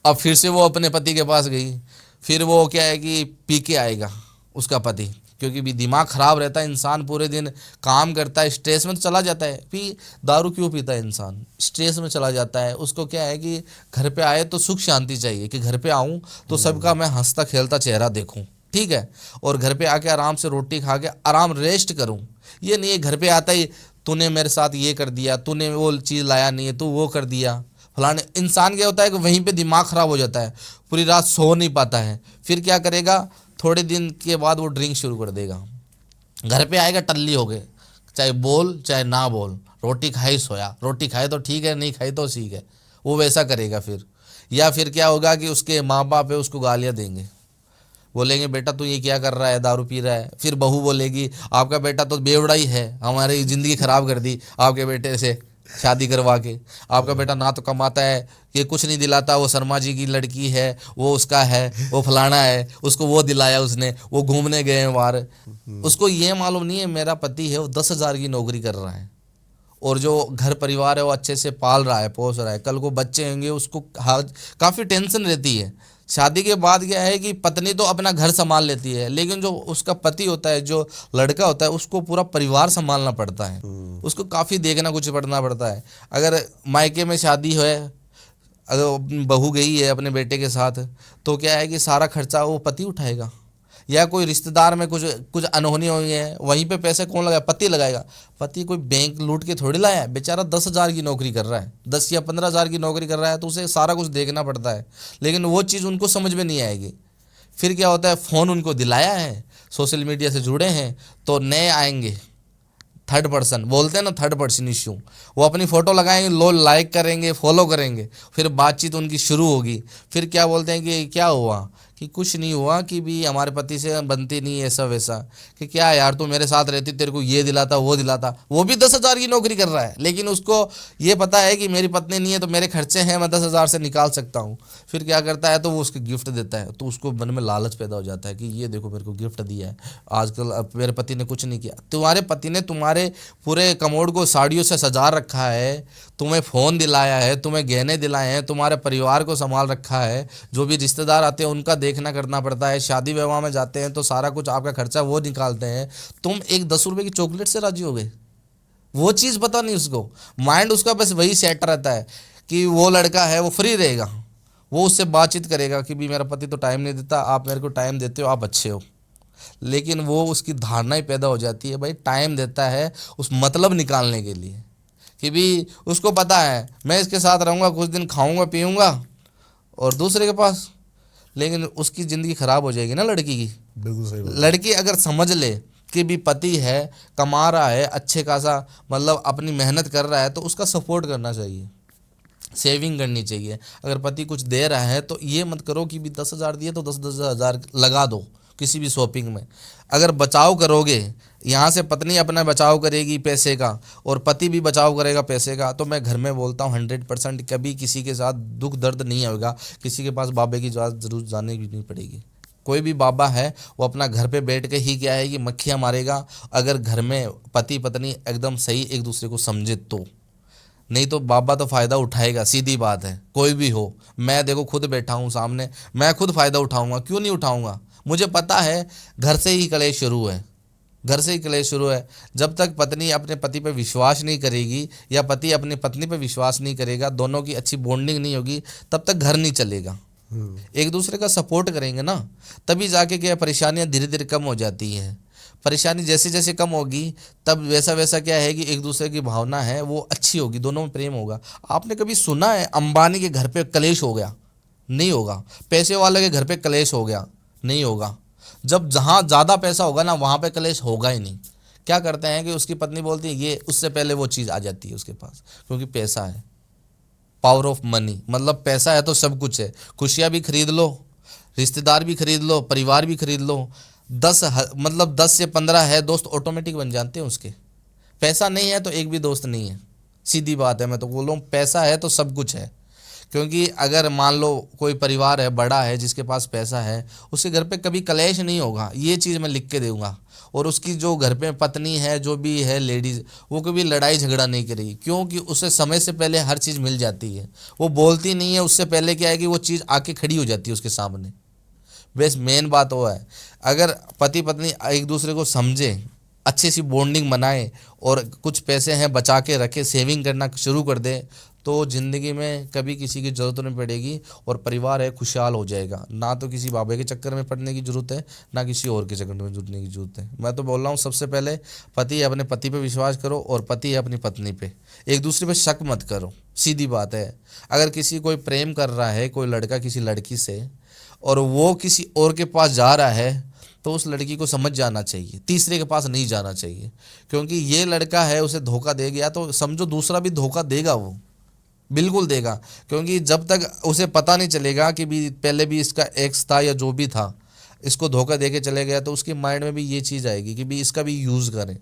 अब फिर से वो अपने पति के पास गई, फिर वो क्या है कि पी के आएगा उसका पति, क्योंकि भी दिमाग ख़राब रहता है, इंसान पूरे दिन काम करता है, स्ट्रेस में तो चला जाता है। फिर दारू क्यों पीता है इंसान, स्ट्रेस में चला जाता है। उसको क्या है कि घर पे आए तो सुख शांति चाहिए, कि घर पे आऊँ तो सबका मैं हंसता खेलता चेहरा देखूँ, ठीक है, और घर पे आके आराम से रोटी खा के आराम रेस्ट करूँ। ये नहीं है घर पे आता ही तूने मेरे साथ ये कर दिया, तूने वो चीज़ लाया नहीं है, तू वो कर दिया फलाने। इंसान क्या होता है कि वहीं पे दिमाग ख़राब हो जाता है, पूरी रात सो नहीं पाता है। फिर क्या करेगा, थोड़े दिन के बाद वो ड्रिंक शुरू कर देगा। घर पे आएगा टल्ली हो गए, चाहे बोल चाहे ना बोल, रोटी खाई सोया, रोटी खाए तो ठीक है, नहीं खाई तो ठीक है, वो वैसा करेगा फिर। या फिर क्या होगा कि उसके माँ बाप है उसको गालियाँ देंगे, बोलेंगे बेटा तू ये क्या कर रहा है, दारू पी रहा है। फिर बहू बोलेगी आपका बेटा तो बेवड़ा ही है, हमारी ज़िंदगी ख़राब कर दी आपके बेटे से शादी करवा के। आपका बेटा ना तो कमाता है, ये कुछ नहीं दिलाता, वो शर्मा जी की लड़की है, वो उसका है, वो फलाना है, उसको वो दिलाया उसने, वो घूमने गए हैं बाहर। उसको ये मालूम नहीं है मेरा पति है वो 10,000 की नौकरी कर रहा है, और जो घर परिवार है वो अच्छे से पाल रहा है, पोस रहा है। कल को बच्चे होंगे, उसको काफ़ी टेंशन रहती है। शादी के बाद क्या है कि पत्नी तो अपना घर संभाल लेती है, लेकिन जो उसका पति होता है, जो लड़का होता है, उसको पूरा परिवार संभालना पड़ता है, उसको काफ़ी देखना कुछ पड़ना पड़ता है। अगर मायके में शादी है, अगर बहू गई है अपने बेटे के साथ, तो क्या है कि सारा खर्चा वो पति उठाएगा, या कोई रिश्तेदार में कुछ कुछ अनहोनी हुई है, वहीं पे पैसे कौन लगाएगा? पति लगाएगा। पति कोई बैंक लूट के थोड़ी लाया है, बेचारा 10,000 की नौकरी कर रहा है, 10 या 15,000 की नौकरी कर रहा है, तो उसे सारा कुछ देखना पड़ता है, लेकिन वो चीज़ उनको समझ में नहीं आएगी। फिर क्या होता है, फ़ोन उनको दिलाया है, सोशल मीडिया से जुड़े हैं, तो नए आएंगे, थर्ड पर्सन बोलते हैं ना, थर्ड पर्सन इश्यू, वो अपनी फ़ोटो लगाएंगे, लोग लाइक करेंगे, फॉलो करेंगे, फिर बातचीत उनकी शुरू होगी। फिर क्या बोलते हैं कि क्या हुआ, कि कुछ नहीं हुआ, कि भी हमारे पति से बनती नहीं ऐसा वैसा, कि क्या यार तू मेरे साथ रहती, तेरे को ये दिलाता वो दिलाता। वो भी 10,000 की नौकरी कर रहा है, लेकिन उसको ये पता है कि मेरी पत्नी नहीं है तो मेरे खर्चे हैं, मैं 10,000 से निकाल सकता हूँ। फिर क्या करता है, तो वो उसको गिफ्ट देता है, तो उसको मन में लालच पैदा हो जाता है कि ये देखो मेरे को गिफ्ट दिया है, आजकल अब मेरे पति ने कुछ नहीं किया। तुम्हारे पति ने तुम्हारे पूरे कमोड को साड़ियों से सजा रखा है, तुम्हें फ़ोन दिलाया है, तुम्हें गहने दिलाए हैं, तुम्हारे परिवार को संभाल रखा है, जो भी रिश्तेदार आते हैं उनका देखना करना पड़ता है, शादी विवाह में जाते हैं तो सारा कुछ आपका खर्चा वो निकालते हैं। तुम एक 10 रुपये की चॉकलेट से राजी हो गए? वो चीज़ पता नहीं उसको, माइंड उसका बस वही सेट रहता है कि वो लड़का है वो फ्री रहेगा, वो उससे बातचीत करेगा कि भी मेरा पति तो टाइम नहीं देता, आप मेरे को टाइम देते हो, आप अच्छे हो। लेकिन वो उसकी धारणा ही पैदा हो जाती है, भाई टाइम देता है उस मतलब निकालने के लिए, कि भी उसको पता है मैं इसके साथ रहूँगा, कुछ दिन खाऊंगा पीऊँगा और दूसरे के पास, लेकिन उसकी ज़िंदगी ख़राब हो जाएगी ना लड़की की। बिल्कुल सही बात। लड़की अगर समझ ले कि भी पति है, कमा रहा है अच्छे खासा, मतलब अपनी मेहनत कर रहा है, तो उसका सपोर्ट करना चाहिए, सेविंग करनी चाहिए। अगर पति कुछ दे रहा है तो ये मत करो कि भी 10,000 दिए तो 10,000 लगा दो किसी भी शॉपिंग में। अगर बचाव करोगे, यहाँ से पत्नी अपना बचाव करेगी पैसे का और पति भी बचाव करेगा पैसे का, तो मैं घर में बोलता हूँ 100% कभी किसी के साथ दुख दर्द नहीं होगा, किसी के पास बाबे की बात जरूर जाने की नहीं पड़ेगी। कोई भी बाबा है वो अपना घर पे बैठ के ही क्या है कि मक्खियाँ मारेगा, अगर घर में पति पत्नी एकदम सही एक दूसरे को समझे तो। नहीं तो बाबा तो फ़ायदा उठाएगा, सीधी बात है, कोई भी हो। मैं देखो खुद बैठा हूँ सामने, मैं खुद फ़ायदा उठाऊंगा, क्यों नहीं उठाऊंगा? मुझे पता है घर से ही कलेश शुरू है, घर से ही कलेश शुरू है। जब तक पत्नी अपने पति पे विश्वास नहीं करेगी या पति अपनी पत्नी पे विश्वास नहीं करेगा, दोनों की अच्छी बॉन्डिंग नहीं होगी, तब तक घर नहीं चलेगा। एक दूसरे का सपोर्ट करेंगे ना, तभी जाके क्या परेशानियां धीरे धीरे कम हो जाती हैं। परेशानी जैसे जैसे कम होगी तब वैसा वैसा क्या है कि एक दूसरे की भावना है वो अच्छी होगी, दोनों में प्रेम होगा। आपने कभी सुना है अंबानी के घर पे कलेश हो गया? नहीं होगा। पैसे वाले के घर पे कलेश हो गया? नहीं होगा। जब जहाँ ज़्यादा पैसा होगा ना वहाँ पे कलेश होगा ही नहीं। क्या करते हैं कि उसकी पत्नी बोलती है ये, उससे पहले वो चीज़ आ जाती है उसके पास, क्योंकि पैसा है, पावर ऑफ मनी, मतलब पैसा है तो सब कुछ है। खुशियाँ भी खरीद लो, रिश्तेदार भी खरीद लो, परिवार भी खरीद लो। 10 से 15 है दोस्त ऑटोमेटिक बन जाते हैं उसके। पैसा नहीं है तो एक भी दोस्त नहीं है, सीधी बात है। मैं तो बोल रहा हूँ पैसा है तो सब कुछ है। क्योंकि अगर मान लो कोई परिवार है बड़ा है जिसके पास पैसा है, उसके घर पे कभी कलेश नहीं होगा, ये चीज़ मैं लिख के दूंगा। और उसकी जो घर पे पत्नी है, जो भी है लेडीज़, वो कभी लड़ाई झगड़ा नहीं करेगी, क्योंकि उसे समय से पहले हर चीज़ मिल जाती है। वो बोलती नहीं है, उससे पहले क्या है कि वो चीज़ आके खड़ी हो जाती है उसके सामने। बस मेन बात वो है, अगर पति पत्नी एक दूसरे को समझे, अच्छी सी बॉन्डिंग बनाए और कुछ पैसे हैं बचा के रखे, सेविंग करना शुरू कर दे, तो ज़िंदगी में कभी किसी की ज़रूरत नहीं पड़ेगी और परिवार है खुशहाल हो जाएगा। ना तो किसी बाबे के चक्कर में पड़ने की ज़रूरत है, ना किसी और के चक्कर में जुटने की ज़रूरत है। मैं तो बोल रहा हूँ सबसे पहले पति अपने पति पे विश्वास करो और पति अपनी पत्नी पे। एक दूसरे पे शक मत करो, सीधी बात है। अगर किसी कोई प्रेम कर रहा है, कोई लड़का किसी लड़की से, और वो किसी और के पास जा रहा है, तो उस लड़की को समझ जाना चाहिए, तीसरे के पास नहीं जाना चाहिए। क्योंकि ये लड़का है उसे धोखा दे गया तो समझो दूसरा भी धोखा देगा, वो बिल्कुल देगा। क्योंकि जब तक उसे पता नहीं चलेगा कि भी पहले भी इसका एक्स था या जो भी था, इसको धोखा दे के चले गया, तो उसके माइंड में भी ये चीज़ आएगी कि भी इसका भी यूज़ करें।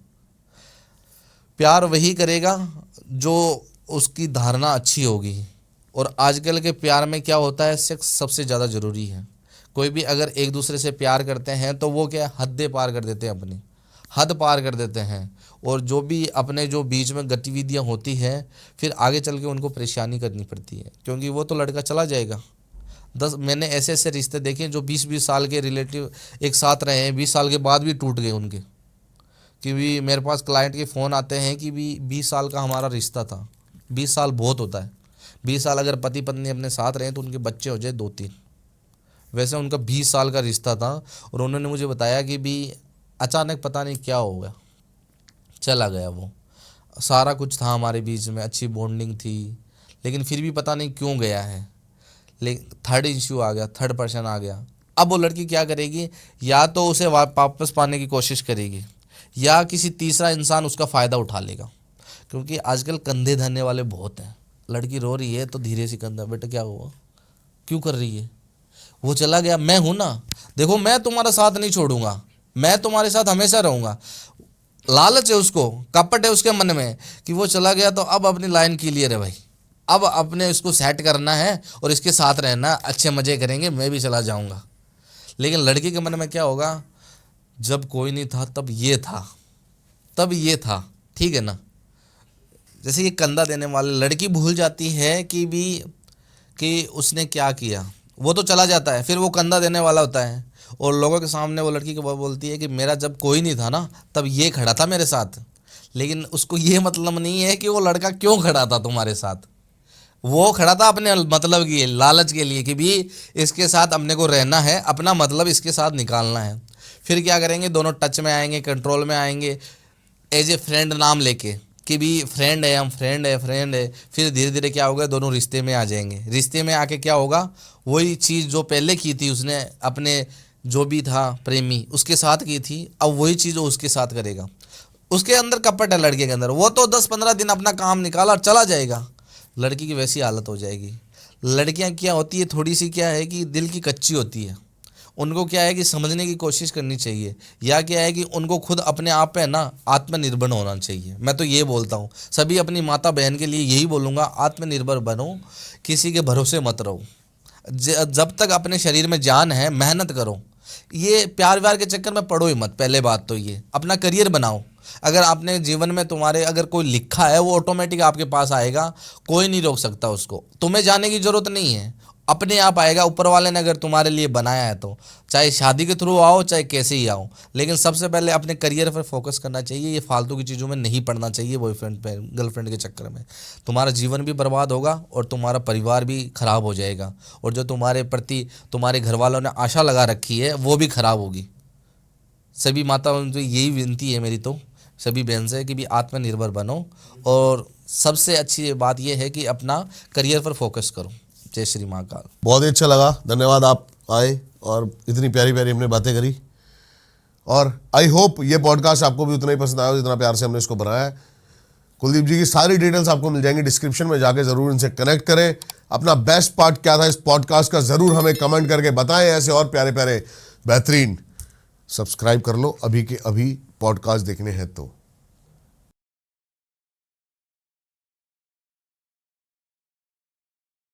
प्यार वही करेगा जो उसकी धारणा अच्छी होगी। और आजकल के प्यार में क्या होता है, सेक्स सबसे ज़्यादा ज़रूरी है। कोई भी अगर एक दूसरे से प्यार करते हैं तो वो क्या हदें पार कर देते हैं, अपनी हद पार कर देते हैं। और जो भी अपने जो बीच में गतिविधियां होती हैं, फिर आगे चल के उनको परेशानी करनी पड़ती है, क्योंकि वो तो लड़का चला जाएगा। मैंने ऐसे ऐसे रिश्ते देखे जो 20-20 साल के रिलेटिव एक साथ रहे हैं, 20 साल के बाद भी टूट गए उनके। कि भी मेरे पास क्लाइंट के फ़ोन आते हैं कि भी 20 साल का हमारा रिश्ता था। 20 साल बहुत होता है, 20 साल अगर पति पत्नी अपने साथ रहे तो उनके बच्चे हो जाए 2-3। वैसे उनका 20 साल का रिश्ता था और उन्होंने मुझे बताया कि भी अचानक पता नहीं क्या हो गया, चला गया वो। सारा कुछ था हमारे बीच में, अच्छी बॉन्डिंग थी, लेकिन फिर भी पता नहीं क्यों गया है। लेकिन थर्ड इश्यू आ गया, थर्ड पर्सन आ गया। अब वो लड़की क्या करेगी, या तो उसे वापस पाने की कोशिश करेगी या किसी तीसरा इंसान उसका फ़ायदा उठा लेगा, क्योंकि आजकल कंधे धरने वाले बहुत हैं। लड़की रो रही है तो धीरे से कंधा, बेटा क्या हुआ, क्यों कर रही है, वो चला गया, मैं हूं ना, देखो मैं तुम्हारा साथ नहीं छोड़ूंगा, मैं तुम्हारे साथ हमेशा रहूंगा। लालच है उसको, कपट है उसके मन में कि वो चला गया तो अब अपनी लाइन क्लियर है भाई, अब अपने इसको सेट करना है और इसके साथ रहना, अच्छे मज़े करेंगे, मैं भी चला जाऊंगा। लेकिन लड़की के मन में क्या होगा, जब कोई नहीं था तब ये था, तब ये था, ठीक है ना। जैसे ये कंधा देने वाले, लड़की भूल जाती है कि उसने क्या किया, वो तो चला जाता है, फिर वो कंधा देने वाला होता है और लोगों के सामने वो लड़की को बोलती है कि मेरा जब कोई नहीं था ना तब ये खड़ा था मेरे साथ। लेकिन उसको ये मतलब नहीं है कि वो लड़का क्यों खड़ा था तुम्हारे साथ, वो खड़ा था अपने मतलब के लिए, लालच के लिए कि भी इसके साथ अपने को रहना है, अपना मतलब इसके साथ निकालना है। फिर क्या करेंगे, दोनों टच में आएंगे, कंट्रोल में आएंगे, एज ए फ्रेंड नाम लेके कि भी फ्रेंड है, हम फ्रेंड है। फिर धीरे धीरे क्या होगा, दोनों रिश्ते में आ जाएंगे। रिश्ते में आके क्या होगा, वही चीज़ जो पहले की थी उसने अपने जो भी था प्रेमी उसके साथ की थी, अब वही चीज़ वो उसके साथ करेगा। उसके अंदर कपट है लड़के के अंदर, वो तो 10-15 दिन अपना काम निकाला और चला जाएगा। लड़की की वैसी हालत हो जाएगी। लड़कियां क्या होती है, थोड़ी सी क्या है कि दिल की कच्ची होती है, उनको क्या है कि समझने की कोशिश करनी चाहिए, या क्या है कि उनको खुद अपने आप पे ना आत्मनिर्भर होना चाहिए। मैं तो ये बोलता हूँ, सभी अपनी माता बहन के लिए यही बोलूँगा, आत्मनिर्भर बनो, किसी के भरोसे मत रहो। जब तक अपने शरीर में जान है मेहनत करो, ये प्यार व्यार के चक्कर में पड़ो ही मत। पहले बात तो ये, अपना करियर बनाओ। अगर आपने जीवन में तुम्हारे अगर कोई लिखा है वो ऑटोमेटिक आपके पास आएगा, कोई नहीं रोक सकता उसको, तुम्हें जाने की ज़रूरत नहीं है, अपने आप आएगा। ऊपर वाले ने अगर तुम्हारे लिए बनाया है तो चाहे शादी के थ्रू आओ चाहे कैसे ही आओ, लेकिन सबसे पहले अपने करियर पर फोकस करना चाहिए। ये फालतू की चीज़ों में नहीं पड़ना चाहिए, बॉयफ्रेंड पे गर्लफ्रेंड के चक्कर में। तुम्हारा जीवन भी बर्बाद होगा और तुम्हारा परिवार भी खराब हो जाएगा, और जो तुम्हारे प्रति तुम्हारे घर वालों ने आशा लगा रखी है वो भी खराब होगी। सभी माताओं से यही विनती है मेरी, तो सभी बहन से कि भी आत्मनिर्भर बनो, और सबसे अच्छी बात यह है कि अपना करियर पर फोकस करो। जय श्री महाकाल। बहुत ही अच्छा लगा, धन्यवाद आप आए और इतनी प्यारी प्यारी हमने बातें करी, और आई होप ये पॉडकास्ट आपको भी उतना ही पसंद आया जितना प्यार से हमने इसको बनाया है। कुलदीप जी की सारी डिटेल्स आपको मिल जाएंगी डिस्क्रिप्शन में, जाके ज़रूर इनसे कनेक्ट करें। अपना बेस्ट पार्ट क्या था इस पॉडकास्ट का ज़रूर हमें कमेंट करके बताएं। ऐसे और प्यारे प्यारे बेहतरीन सब्सक्राइब कर लो अभी के अभी पॉडकास्ट देखने हैं तो।